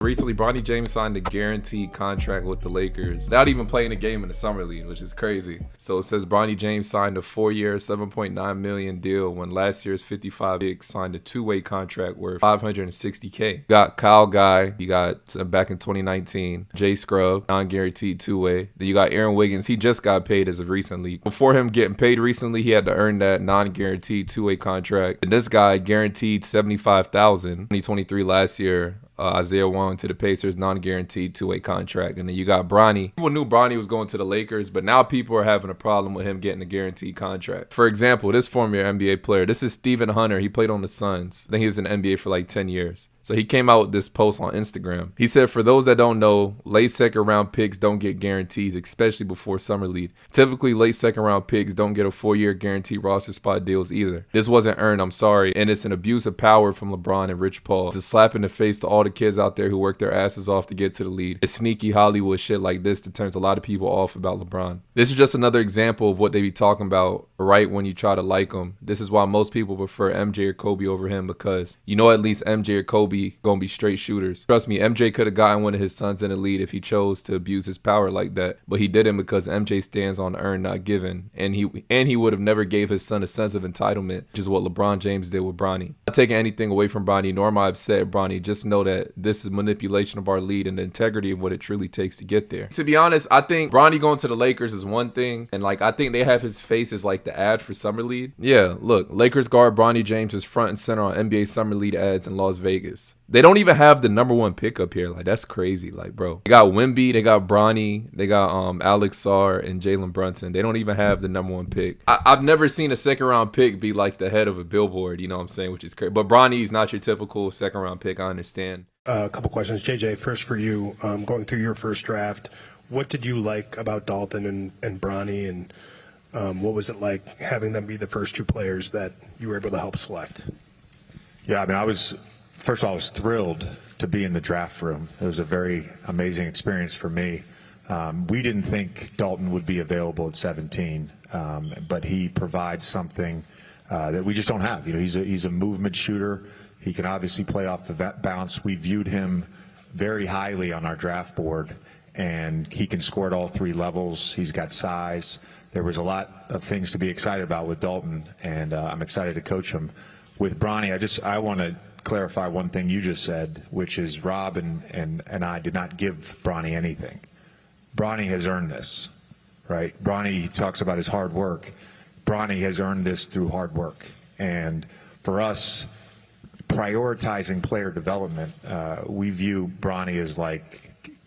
Recently, Bronny James signed a guaranteed contract with the Lakers without even playing a game in the Summer League, which is crazy. So it says Bronny James signed a 4-year, $7.9 million deal when last year's 55 picks signed a 2-way contract worth $560K. You got Kyle Guy, you got back in 2019, Jay Scrub, non-guaranteed 2-way. Then you got Aaron Wiggins, he just got paid as of recently. Before him getting paid recently, he had to earn that non-guaranteed 2-way contract. And this guy guaranteed $75,000 2023 last year. Isaiah Wong to the Pacers, non-guaranteed 2-way contract. And then you got Bronny. People knew Bronny was going to the Lakers, but now people are having a problem with him getting a guaranteed contract. For example, this former NBA player, this is Stephen Hunter. He played on the Suns. I think he was in the NBA for like 10 years. So he came out with this post on Instagram. He said, for those that don't know, late second round picks don't get guarantees, especially before Summer League. Typically, late second round picks don't get a 4-year guaranteed roster spot deals either. This wasn't earned, I'm sorry. And it's an abuse of power from LeBron and Rich Paul. It's a slap in the face to all the kids out there who work their asses off to get to the league. It's sneaky Hollywood shit like this that turns a lot of people off about LeBron. This is just another example of what they be talking about right when you try to like them. This is why most people prefer MJ or Kobe over him, because at least MJ or Kobe gonna be straight shooters. Trust me, MJ could have gotten one of his sons in the lead if he chose to abuse his power like that, but he didn't because MJ stands on earn, not given, and he would have never gave his son a sense of entitlement, which is what LeBron James did with Bronny. Not taking anything away from Bronny, nor am I upset at Bronny. Just know that this is manipulation of our lead and the integrity of what it truly takes to get there. To be honest, I think Bronny going to the Lakers is one thing, and I think they have his face as the ad for Summer League. Yeah, look, Lakers guard Bronny James is front and center on NBA Summer League ads in Las Vegas. They don't even have the #1 pick up here. That's crazy. Bro. They got Wemby, they got Bronny, they got Alex Sarr and Jalen Brunson. They don't even have the #1 pick. I've never seen a second round pick be the head of a billboard, you know what I'm saying, which is crazy. But Bronny's not your typical second round pick, I understand. A couple questions. JJ, first for you, going through your first draft, what did you like about Dalton and Bronny, and what was it like having them be the first two players that you were able to help select? Yeah, I mean, first of all, I was thrilled to be in the draft room. It was a very amazing experience for me. We didn't think Dalton would be available at 17, but he provides something that we just don't have. He's a movement shooter. He can obviously play off the bounce. We viewed him very highly on our draft board, and he can score at all 3 levels. He's got size. There was a lot of things to be excited about with Dalton, and I'm excited to coach him. With Bronny, I want to clarify one thing you just said, which is Rob and I did not give Bronny anything. Bronny has earned this, right? Bronny talks about his hard work. Bronny has earned this through hard work. And for us, prioritizing player development, we view Bronny as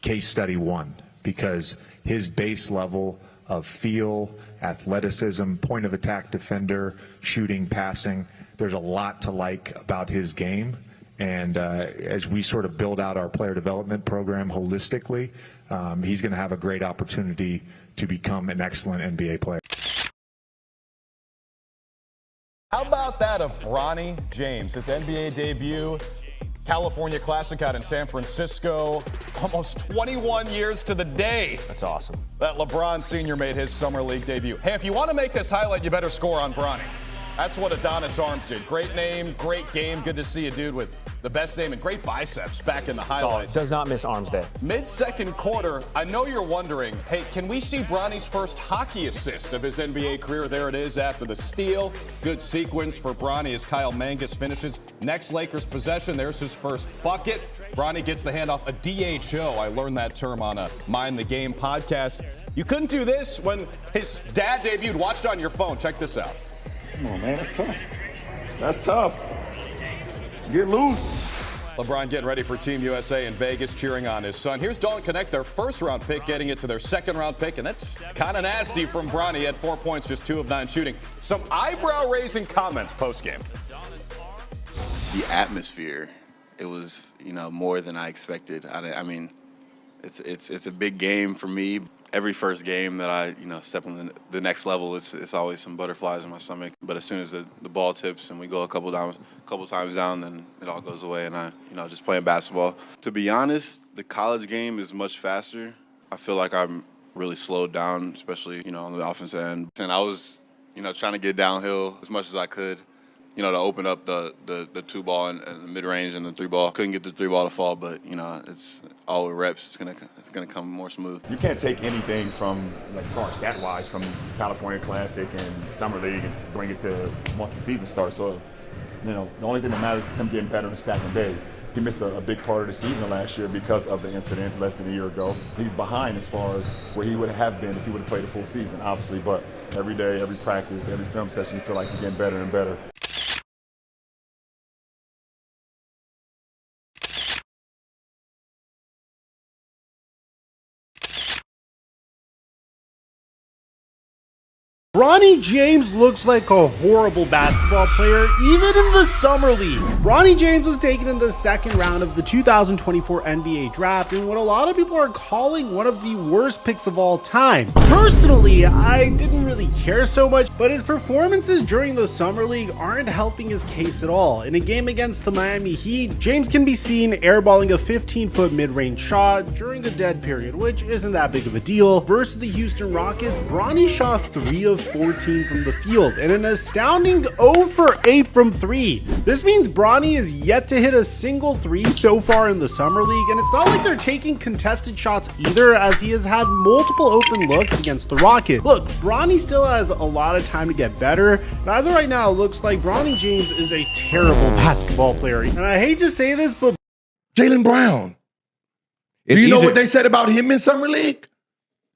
case study 1, because his base level of feel, athleticism, point of attack defender, shooting, passing, there's a lot to like about his game. And as we sort of build out our player development program holistically, he's going to have a great opportunity to become an excellent NBA player. How about that of Bronny James, his NBA debut, California Classic out in San Francisco, almost 21 years to the day. That's awesome. That LeBron Sr. made his Summer League debut. Hey, if you want to make this highlight, you better score on Bronny. That's what Adonis Arms did. Great name, great game. Good to see a dude with the best name and great biceps back in the highlight. Solid. Does not miss Arms Day. Mid-second quarter, I know you're wondering, hey, can we see Bronny's first hockey assist of his NBA career? There it is after the steal. Good sequence for Bronny as Kyle Mangus finishes. Next Lakers possession, there's his first bucket. Bronny gets the handoff, a DHO. I learned that term on a Mind the Game podcast. You couldn't do this when his dad debuted. Watch it on your phone. Check this out. Come on, man. That's tough. That's tough. Get loose. LeBron getting ready for Team USA in Vegas, cheering on his son. Here's Dalton Connect, their first-round pick, getting it to their second-round pick, and that's kind of nasty from Bronny. He had 4 points, just 2 of 9 shooting. Some eyebrow-raising comments post-game. The atmosphere, it was, more than I expected. I mean, it's a big game for me every first game that I, step on the next level, it's always some butterflies in my stomach. But as soon as the ball tips and we go a couple times down, then it all goes away. And I, just playing basketball. To be honest, the college game is much faster. I feel like I'm really slowed down, especially, on the offensive end. And I was, trying to get downhill as much as I could, to open up the 2-ball and the mid-range and the 3-ball. Couldn't get the 3-ball to fall, but, it's all with reps. It's gonna come more smooth. You can't take anything from, like, as far as stat-wise, from California Classic and Summer League and bring it to once the season starts. So, the only thing that matters is him getting better and stacking days. He missed a big part of the season last year because of the incident less than a year ago. He's behind as far as where he would have been if he would have played a full season, obviously. But every day, every practice, every film session, you feel like he's getting better and better. Bronny James looks like a horrible basketball player, even in the Summer League. Bronny James was taken in the second round of the 2024 NBA draft in what a lot of people are calling one of the worst picks of all time. Personally, I didn't really care so much, but his performances during the Summer League aren't helping his case at all. In a game against the Miami Heat, James can be seen airballing a 15-foot mid-range shot during the dead period, which isn't that big of a deal. Versus the Houston Rockets, Bronny shot 3 of 14 from the field and an astounding 0 for 8 from 3. This means Bronny is yet to hit a single 3 so far in the Summer League, and it's not like they're taking contested shots either, as he has had multiple open looks against the Rockets. Look, Bronny still has a lot of time to get better, but as of right now, it looks like Bronny James is a terrible basketball player. And I hate to say this, but Jaylen Brown. Do you know what they said about him in Summer League?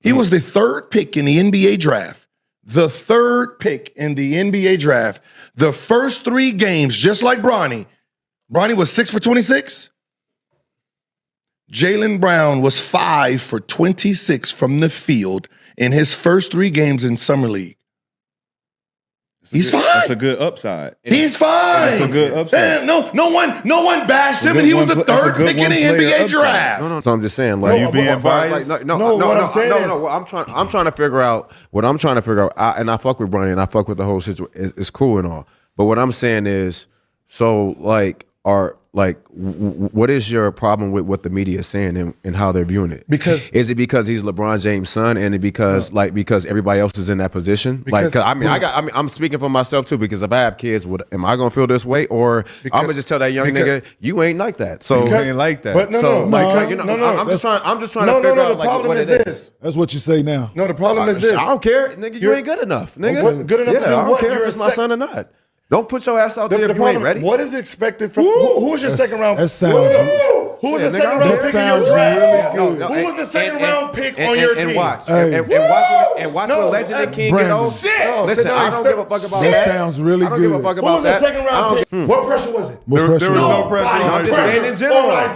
He was the 3rd pick in the NBA draft. The 3rd pick in the NBA draft. The first 3 games, just like Bronny was 6 for 26. Jaylen Brown was 5 for 26 from the field in his first 3 games in Summer League. He's fine. That's a good upside. He's fine. That's a good upside. No one bashed him, and he was the 3rd pick in the NBA draft. No. So I'm just saying, like, you being biased. What I'm saying is, I'm trying to figure out what I'm trying to figure out. And I fuck with Bronny, and I fuck with the whole situation. It's cool and all, but what I'm saying is, so what is your problem with what the media is saying and how they're viewing it? Because is it because he's LeBron James' son, and because everybody else is in that position? I'm speaking for myself too. Because if I have kids, am I gonna feel this way, or I'm gonna just tell that young nigga you ain't like that? So you ain't like that. But I'm just trying to figure out. The problem is this. That's what you say now. No, the problem is this. I don't care, nigga. You ain't good enough, nigga. Good enough to do I don't what? care if it's my son or not. Don't put your ass out there if you ain't ready. What is expected from who was your second round? That sounds. Who was the second round pick on your draft? Who was the second round pick on your team? And watch when Legend and King get old. Listen, I don't give a fuck about that. That sounds really good. I don't give a fuck about that. Who was the second round pick? What pressure was it? There was no pressure. I'm just saying in general. I'm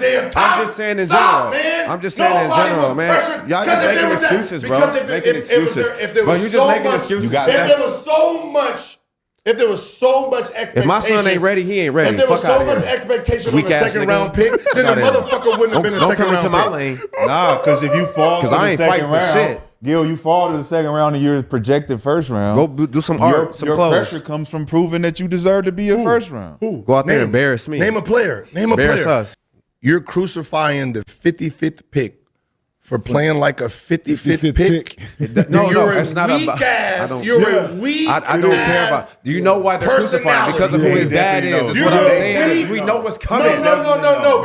just saying in general, man. Y'all just making excuses, bro. Making excuses. But you just making excuses. If there was so much. If there was so much expectation, if my son ain't ready, he ain't ready. If there was so much expectation on the second round pick, then the motherfucker wouldn't have been a second round pick. Don't come into my lane. Nah, because if you fall to I the ain't second fighting round, for shit. Gil, you fall to the second round and you're projected first round. Go do some art, some your clothes. pressure comes from proving that you deserve to be a first round. Who? Go out there and embarrass me. Name a player. Embarrass us. You're crucifying the 55th pick for playing like a 55th pick. No, that's not a weak ass. You're a weak ass. I don't care about. Do you know why they're crucifying? Because of who his dad is. That's what I'm saying. We know what's coming. No.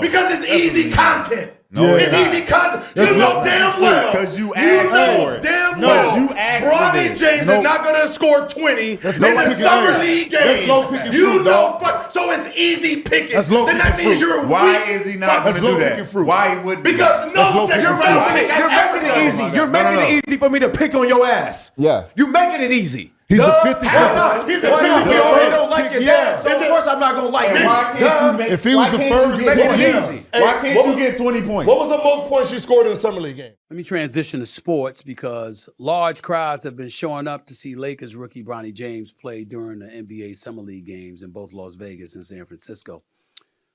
Because it's easy content. No, it's easy content. You know damn well. Because you asked for it. Damn well. You asked Bronny for this. James is not going to score 20 in the Summer League game. You know, so it's easy picking. Then that means you're weak. Why is he not going to do that? Why he wouldn't? Because no second round pick. You're making it easy. You're making it easy for me to pick on your ass. Yeah. You're making it easy. He's the 50th. He's the 50th. You already don't like your dad, so of course I'm not going to like him. If he was the first, make it easy. Why can't you get 20 points? What was the most points you scored in a Summer League game? Let me transition to sports because large crowds have been showing up to see Lakers rookie Bronny James play during the NBA Summer League games in both Las Vegas and San Francisco.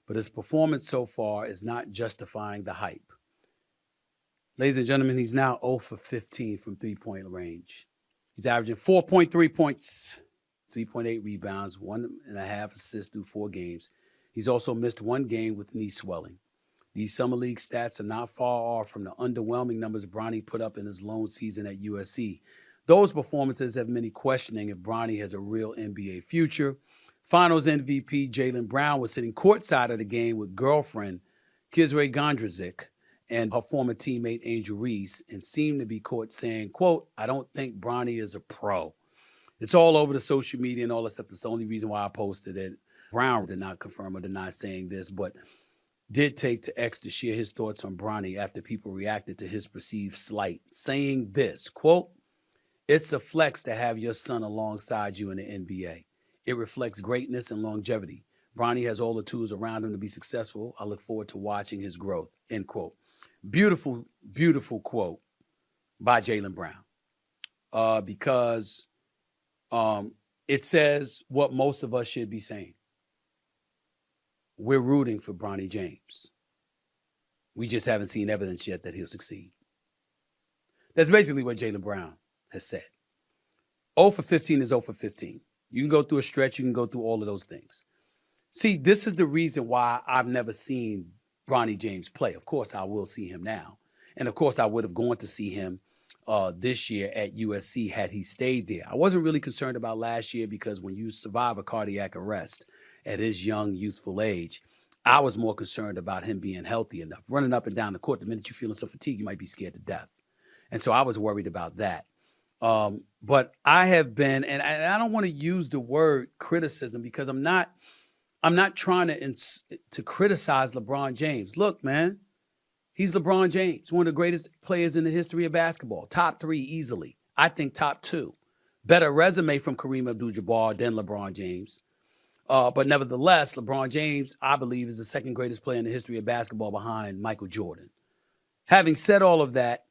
But his performance so far is not justifying the hype. Ladies and gentlemen, he's now 0 for 15 from three-point range. He's averaging 4.3 points, 3.8 rebounds, 1.5 assists through 4 games. He's also missed 1 game with knee swelling. These summer league stats are not far off from the underwhelming numbers Bronny put up in his lone season at USC. Those performances have many questioning if Bronny has a real NBA future. Finals MVP Jaylen Brown was sitting courtside of the game with girlfriend Kizray Gondrezick and her former teammate Angel Reese, and seemed to be caught saying, quote, "I don't think Bronny is a pro." It's all over the social media and all that stuff. That's the only reason why I posted it. Brown did not confirm or deny saying this, but did take to X to share his thoughts on Bronny after people reacted to his perceived slight, saying this, quote, "It's a flex to have your son alongside you in the NBA. It reflects greatness and longevity. Bronny has all the tools around him to be successful. I look forward to watching his growth," end quote. Beautiful, beautiful quote by Jaylen Brown, because it says what most of us should be saying. We're rooting for Bronny James. We just haven't seen evidence yet that he'll succeed. That's basically what Jaylen Brown has said. 0 for 15 is 0 for 15. You can go through a stretch. You can go through all of those things. See, this is the reason why I've never seen Bronny James play. Of course, I will see him now. And of course, I would have gone to see him this year at USC had he stayed there. I wasn't really concerned about last year because when you survive a cardiac arrest at his young, youthful age, I was more concerned about him being healthy enough. Running up and down the court, the minute you're feeling some fatigue, you might be scared to death. And so I was worried about that. But I have been, and I don't want to use the word criticism because I'm not trying to criticize LeBron James. Look, man, he's LeBron James, one of the greatest players in the history of basketball. Top 3 easily. I think top 2. Better resume from Kareem Abdul-Jabbar than LeBron James. But nevertheless, LeBron James, I believe, is the second greatest player in the history of basketball behind Michael Jordan. Having said all of that,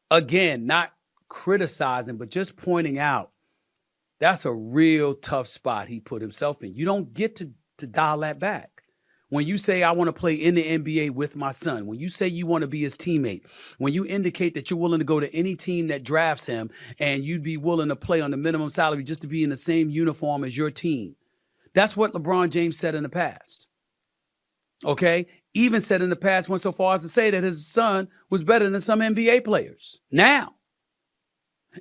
again, not criticizing, but just pointing out, that's a real tough spot he put himself in. You don't get to dial that back. When you say, I want to play in the NBA with my son, when you say you want to be his teammate, when you indicate that you're willing to go to any team that drafts him and you'd be willing to play on the minimum salary just to be in the same uniform as your team. That's what LeBron James said in the past. Okay? Even said in the past, went so far as to say that his son was better than some NBA players now.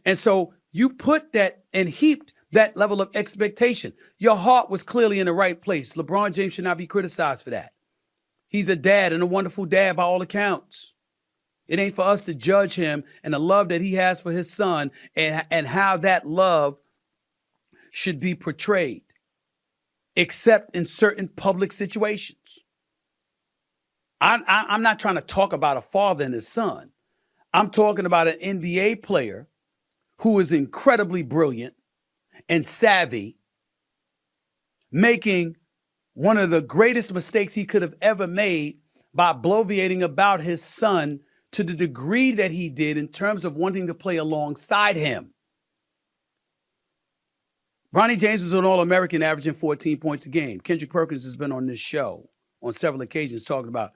And so you put that and heaped that level of expectation. Your heart was clearly in the right place. LeBron James should not be criticized for that. He's a dad and a wonderful dad by all accounts. It ain't for us to judge him and the love that he has for his son and how that love should be portrayed, except in certain public situations. I'm not trying to talk about a father and his son. I'm talking about an NBA player who is incredibly brilliant and savvy, making one of the greatest mistakes he could have ever made by bloviating about his son to the degree that he did in terms of wanting to play alongside him. Bronny James was an All-American averaging 14 points a game. Kendrick Perkins has been on this show on several occasions talking about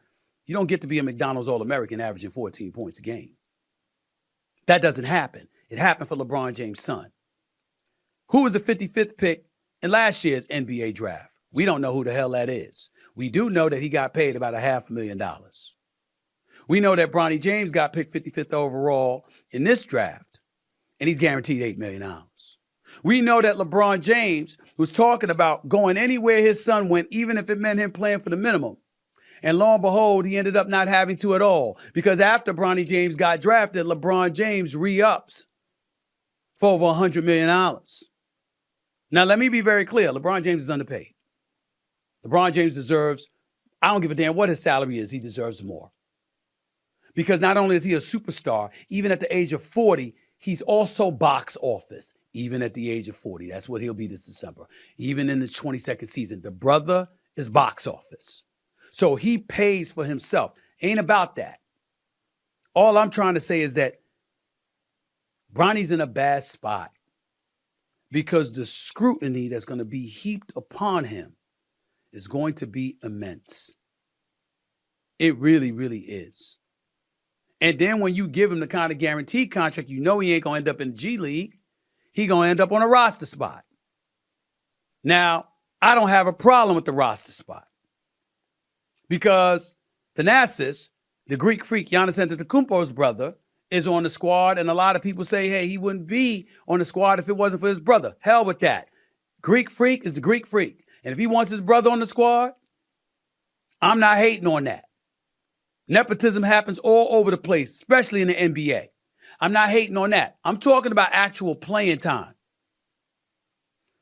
you don't get to be a McDonald's All-American averaging 14 points a game. That doesn't happen. It happened for LeBron James' son, who was the 55th pick in last year's NBA draft. We don't know who the hell that is. We do know that he got paid about $500,000. We know that Bronny James got picked 55th overall in this draft, and he's guaranteed $8 million. We know that LeBron James was talking about going anywhere his son went, even if it meant him playing for the minimum. And lo and behold, he ended up not having to at all, because after Bronny James got drafted, LeBron James re-ups for over $100 million. Now, let me be very clear. LeBron James is underpaid. LeBron James deserves, I don't give a damn what his salary is, he deserves more. Because not only is he a superstar, even at the age of 40, he's also box office. Even at the age of 40. That's what he'll be this December. Even in his 22nd season. The brother is box office. So he pays for himself. Ain't about that. All I'm trying to say is that Bronny's in a bad spot because the scrutiny that's going to be heaped upon him is going to be immense. It really, really is. And then when you give him the kind of guaranteed contract, you know he ain't going to end up in the G League. He going to end up on a roster spot. Now, I don't have a problem with the roster spot because Thanasis, the Greek freak, Giannis Antetokounmpo's brother, is on the squad, and a lot of people say, hey, he wouldn't be on the squad if it wasn't for his brother. Hell with that. Greek freak is the Greek freak. And if he wants his brother on the squad, I'm not hating on that. Nepotism happens all over the place, especially in the NBA. I'm not hating on that. I'm talking about actual playing time.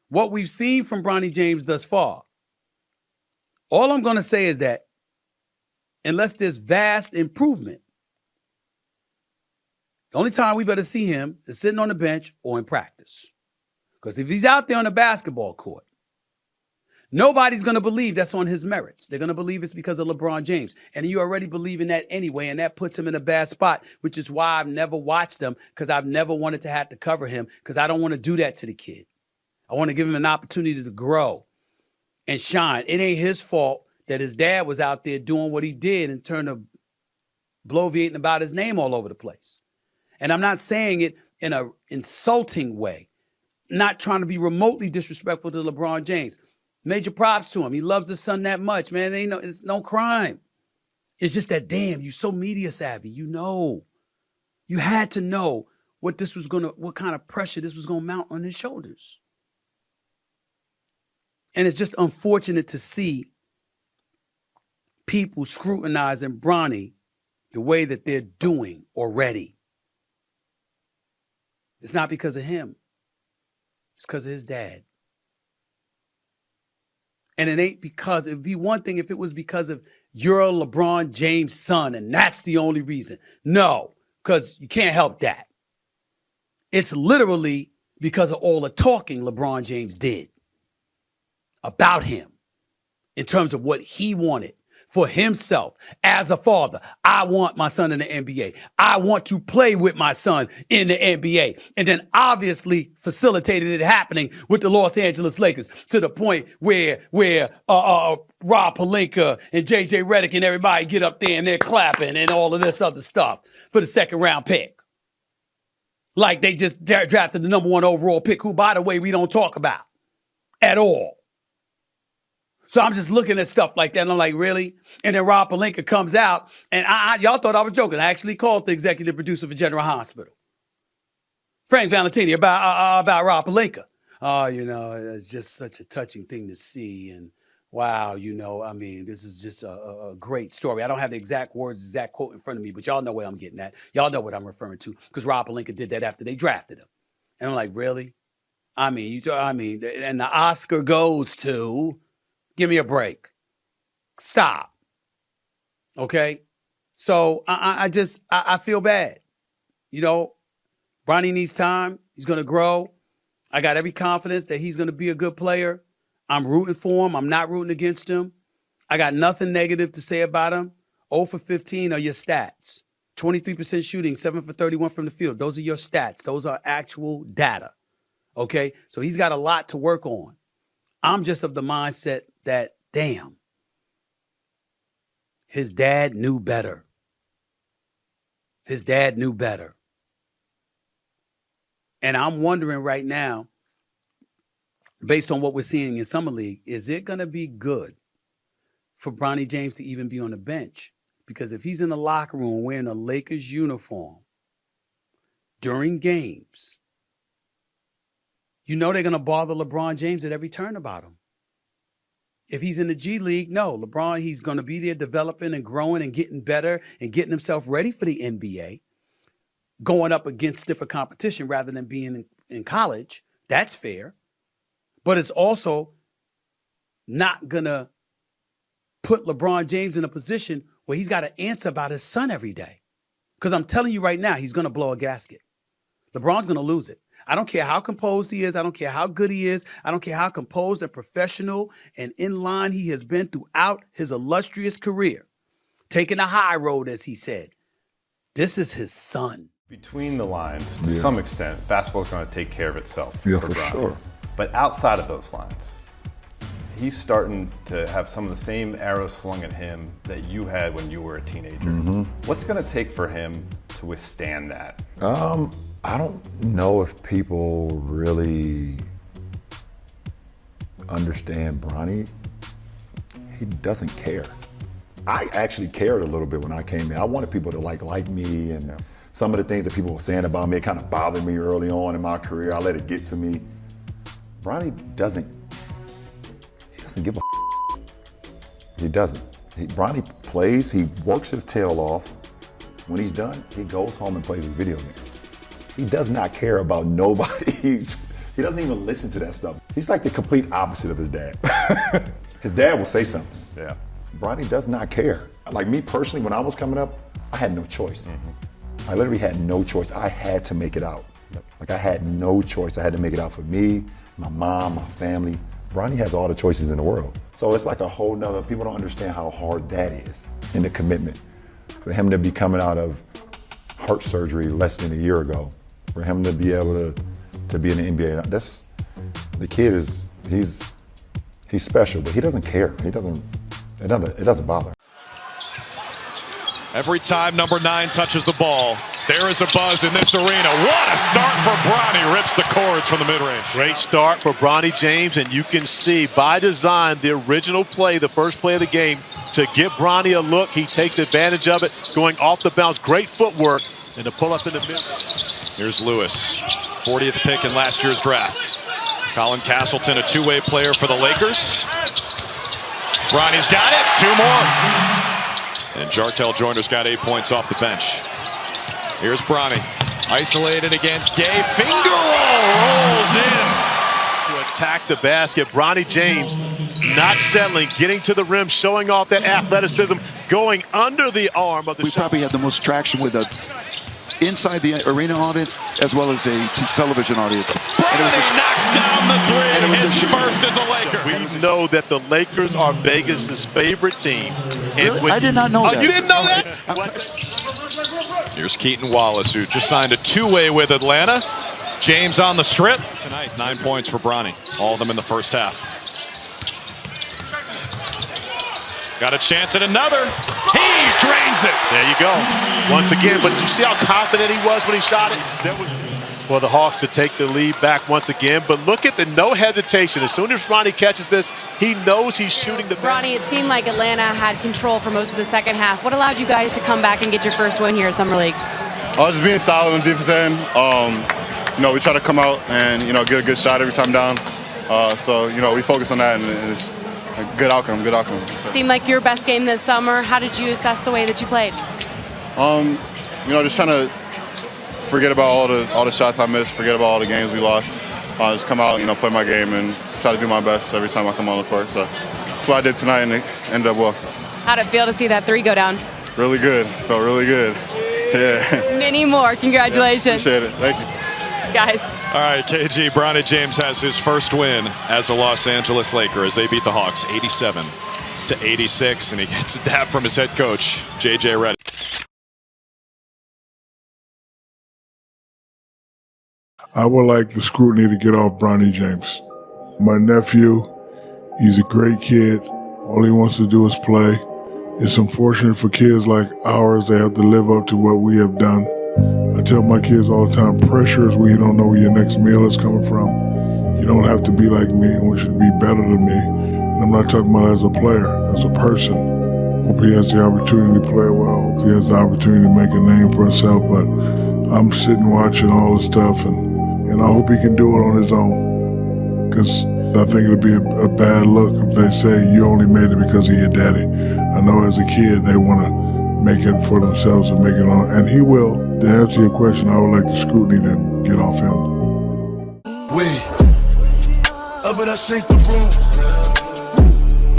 What we've seen from Bronny James thus far, all I'm going to say is that unless there's vast improvement, the only time we better see him is sitting on the bench or in practice. Because if he's out there on the basketball court, nobody's going to believe that's on his merits. They're going to believe it's because of LeBron James. And you already believe in that anyway, and that puts him in a bad spot, which is why I've never watched him, because I've never wanted to have to cover him, because I don't want to do that to the kid. I want to give him an opportunity to grow and shine. It ain't his fault that his dad was out there doing what he did in terms of bloviating about his name all over the place. And I'm not saying it in an insulting way, not trying to be remotely disrespectful to LeBron James. Major props to him. He loves his son that much, man. It's no crime. It's just that, damn, you so media savvy. You know. You had to know what kind of pressure this was going to mount on his shoulders. And it's just unfortunate to see people scrutinizing Bronny the way that they're doing already. It's not because of him. It's because of his dad. And it ain't because, it'd be one thing if it was because of you're a LeBron James son and that's the only reason. No, because you can't help that. It's literally because of all the talking LeBron James did about him in terms of what he wanted for himself as a father. I want my son in the NBA. I want to play with my son in the NBA. And then obviously facilitated it happening with the Los Angeles Lakers to the point where Rob Pelinka and JJ Redick and everybody get up there and they're clapping and all of this other stuff for the second round pick. Like they just drafted the number 1 overall pick, who, by the way, we don't talk about at all. So I'm just looking at stuff like that, and I'm like, really? And then Rob Pelinka comes out, and y'all thought I was joking. I actually called the executive producer for General Hospital, Frank Valentini, about Rob Pelinka. Oh, it's just such a touching thing to see, and wow, this is just a great story. I don't have the exact words, exact quote in front of me, but y'all know where I'm getting at. Y'all know what I'm referring to, because Rob Pelinka did that after they drafted him. And I'm like, really? And the Oscar goes to... Give me a break. Stop. Okay? So I feel bad. Bronny needs time. He's going to grow. I got every confidence that he's going to be a good player. I'm rooting for him. I'm not rooting against him. I got nothing negative to say about him. 0 for 15 are your stats. 23% shooting, 7 for 31 from the field. Those are your stats. Those are actual data. Okay? So he's got a lot to work on. I'm just of the mindset that, damn, his dad knew better. His dad knew better. And I'm wondering right now, based on what we're seeing in Summer League, is it going to be good for Bronny James to even be on the bench? Because if he's in the locker room wearing a Lakers uniform during games, they're going to bother LeBron James at every turn about him. If he's in the G League, no, LeBron, he's going to be there developing and growing and getting better and getting himself ready for the NBA, going up against stiffer competition rather than being in college. That's fair. But it's also not going to put LeBron James in a position where he's got to answer about his son every day. Because I'm telling you right now, he's going to blow a gasket. LeBron's going to lose it. I don't care how composed he is. I don't care how good he is. I don't care how composed and professional and in line he has been throughout his illustrious career. Taking the high road, as he said. This is his son. Between the lines, to some extent, basketball is going to take care of itself. Yeah, for sure. But outside of those lines, he's starting to have some of the same arrows slung at him that you had when you were a teenager. What's going to take for him to withstand that? I don't know if people really understand Bronny. He doesn't care. I actually cared a little bit when I came in. I wanted people to like me, and some of the things that people were saying about me, it kind of bothered me early on in my career. I let it get to me. Bronny doesn't give a He doesn't. Bronny plays, he works his tail off. When he's done, he goes home and plays his video game. He does not care about nobody. He doesn't even listen to that stuff. He's like the complete opposite of his dad. His dad will say something. Yeah. Bronny does not care. Like me personally, when I was coming up, I had no choice. I literally had no choice. I had to make it out. Like I had no choice. I had to make it out for me, my mom, my family. Bronny has all the choices in the world. So it's like a whole nother, people don't understand how hard that is and the commitment. For him to be coming out of heart surgery less than a year ago, for him to be able to be in the NBA, that's, the kid is, he's special, but he doesn't care. It doesn't bother. Every time number 9 touches the ball, there is a buzz in this arena. What a start for Bronny. Rips the cords from the mid-range. Great start for Bronny James, and you can see by design the original play, the first play of the game, to give Bronny a look. He takes advantage of it, going off the bounce. Great footwork, and the pull up in the middle. Here's Lewis, 40th pick in last year's draft. Colin Castleton, a two-way player for the Lakers. Bronny's got it. 2 more. And Jartel Joyner's got 8 points off the bench. Here's Bronny, isolated against Gay. Finger roll, rolls in. To attack the basket, Bronny James not settling, getting to the rim, showing off that athleticism, going under the arm of the We probably had the most traction with inside the arena audience as well as a television audience. Bronny knocks down the 3, his first as a Laker. We know that the Lakers are Vegas's favorite team. Really? I did not know that. Oh, you didn't know that? Here's Keaton Wallace, who just signed a two-way with Atlanta. James on the strip. Tonight, 9 points for Bronny. All of them in the first half. Got a chance at another. He drains it. There you go. Once again, but did you see how confident he was when he shot it? That was for the Hawks to take the lead back once again. But look at the no hesitation. As soon as Bronny catches this, he knows he's shooting the ball. Bronny, it seemed like Atlanta had control for most of the second half. What allowed you guys to come back and get your first win here at Summer League? Just being solid on the defense end. We try to come out and, get a good shot every time down. We focus on that, and it's a good outcome, So. Seemed like your best game this summer. How did you assess the way that you played? Just trying to forget about all the shots I missed, forget about all the games we lost. Just come out, play my game and try to do my best every time I come on the court. So that's what I did tonight, and it ended up well. How'd it feel to see that 3 go down? Really good. Felt really good. Yeah. Many more. Congratulations. Appreciate it. Thank you. Guys. All right, KG, Bronny James has his first win as a Los Angeles Laker as they beat the Hawks 87-86, and he gets a dab from his head coach, J.J. Redick. I would like the scrutiny to get off Bronny James. My nephew, he's a great kid. All he wants to do is play. It's unfortunate for kids like ours, they have to live up to what we have done. I tell my kids all the time, pressure is where you don't know where your next meal is coming from. You don't have to be like me. I want you to be better than me. And I'm not talking about as a player, as a person. Hope he has the opportunity to play well. Hope he has the opportunity to make a name for himself. But I'm sitting watching all the stuff, and I hope he can do it on his own. Because I think it'll be a bad look if they say you only made it because of your daddy. I know as a kid they want to make it for themselves and make it on, and he will. To answer your question, I would like the scrutiny to get off him. Up and I shake the room.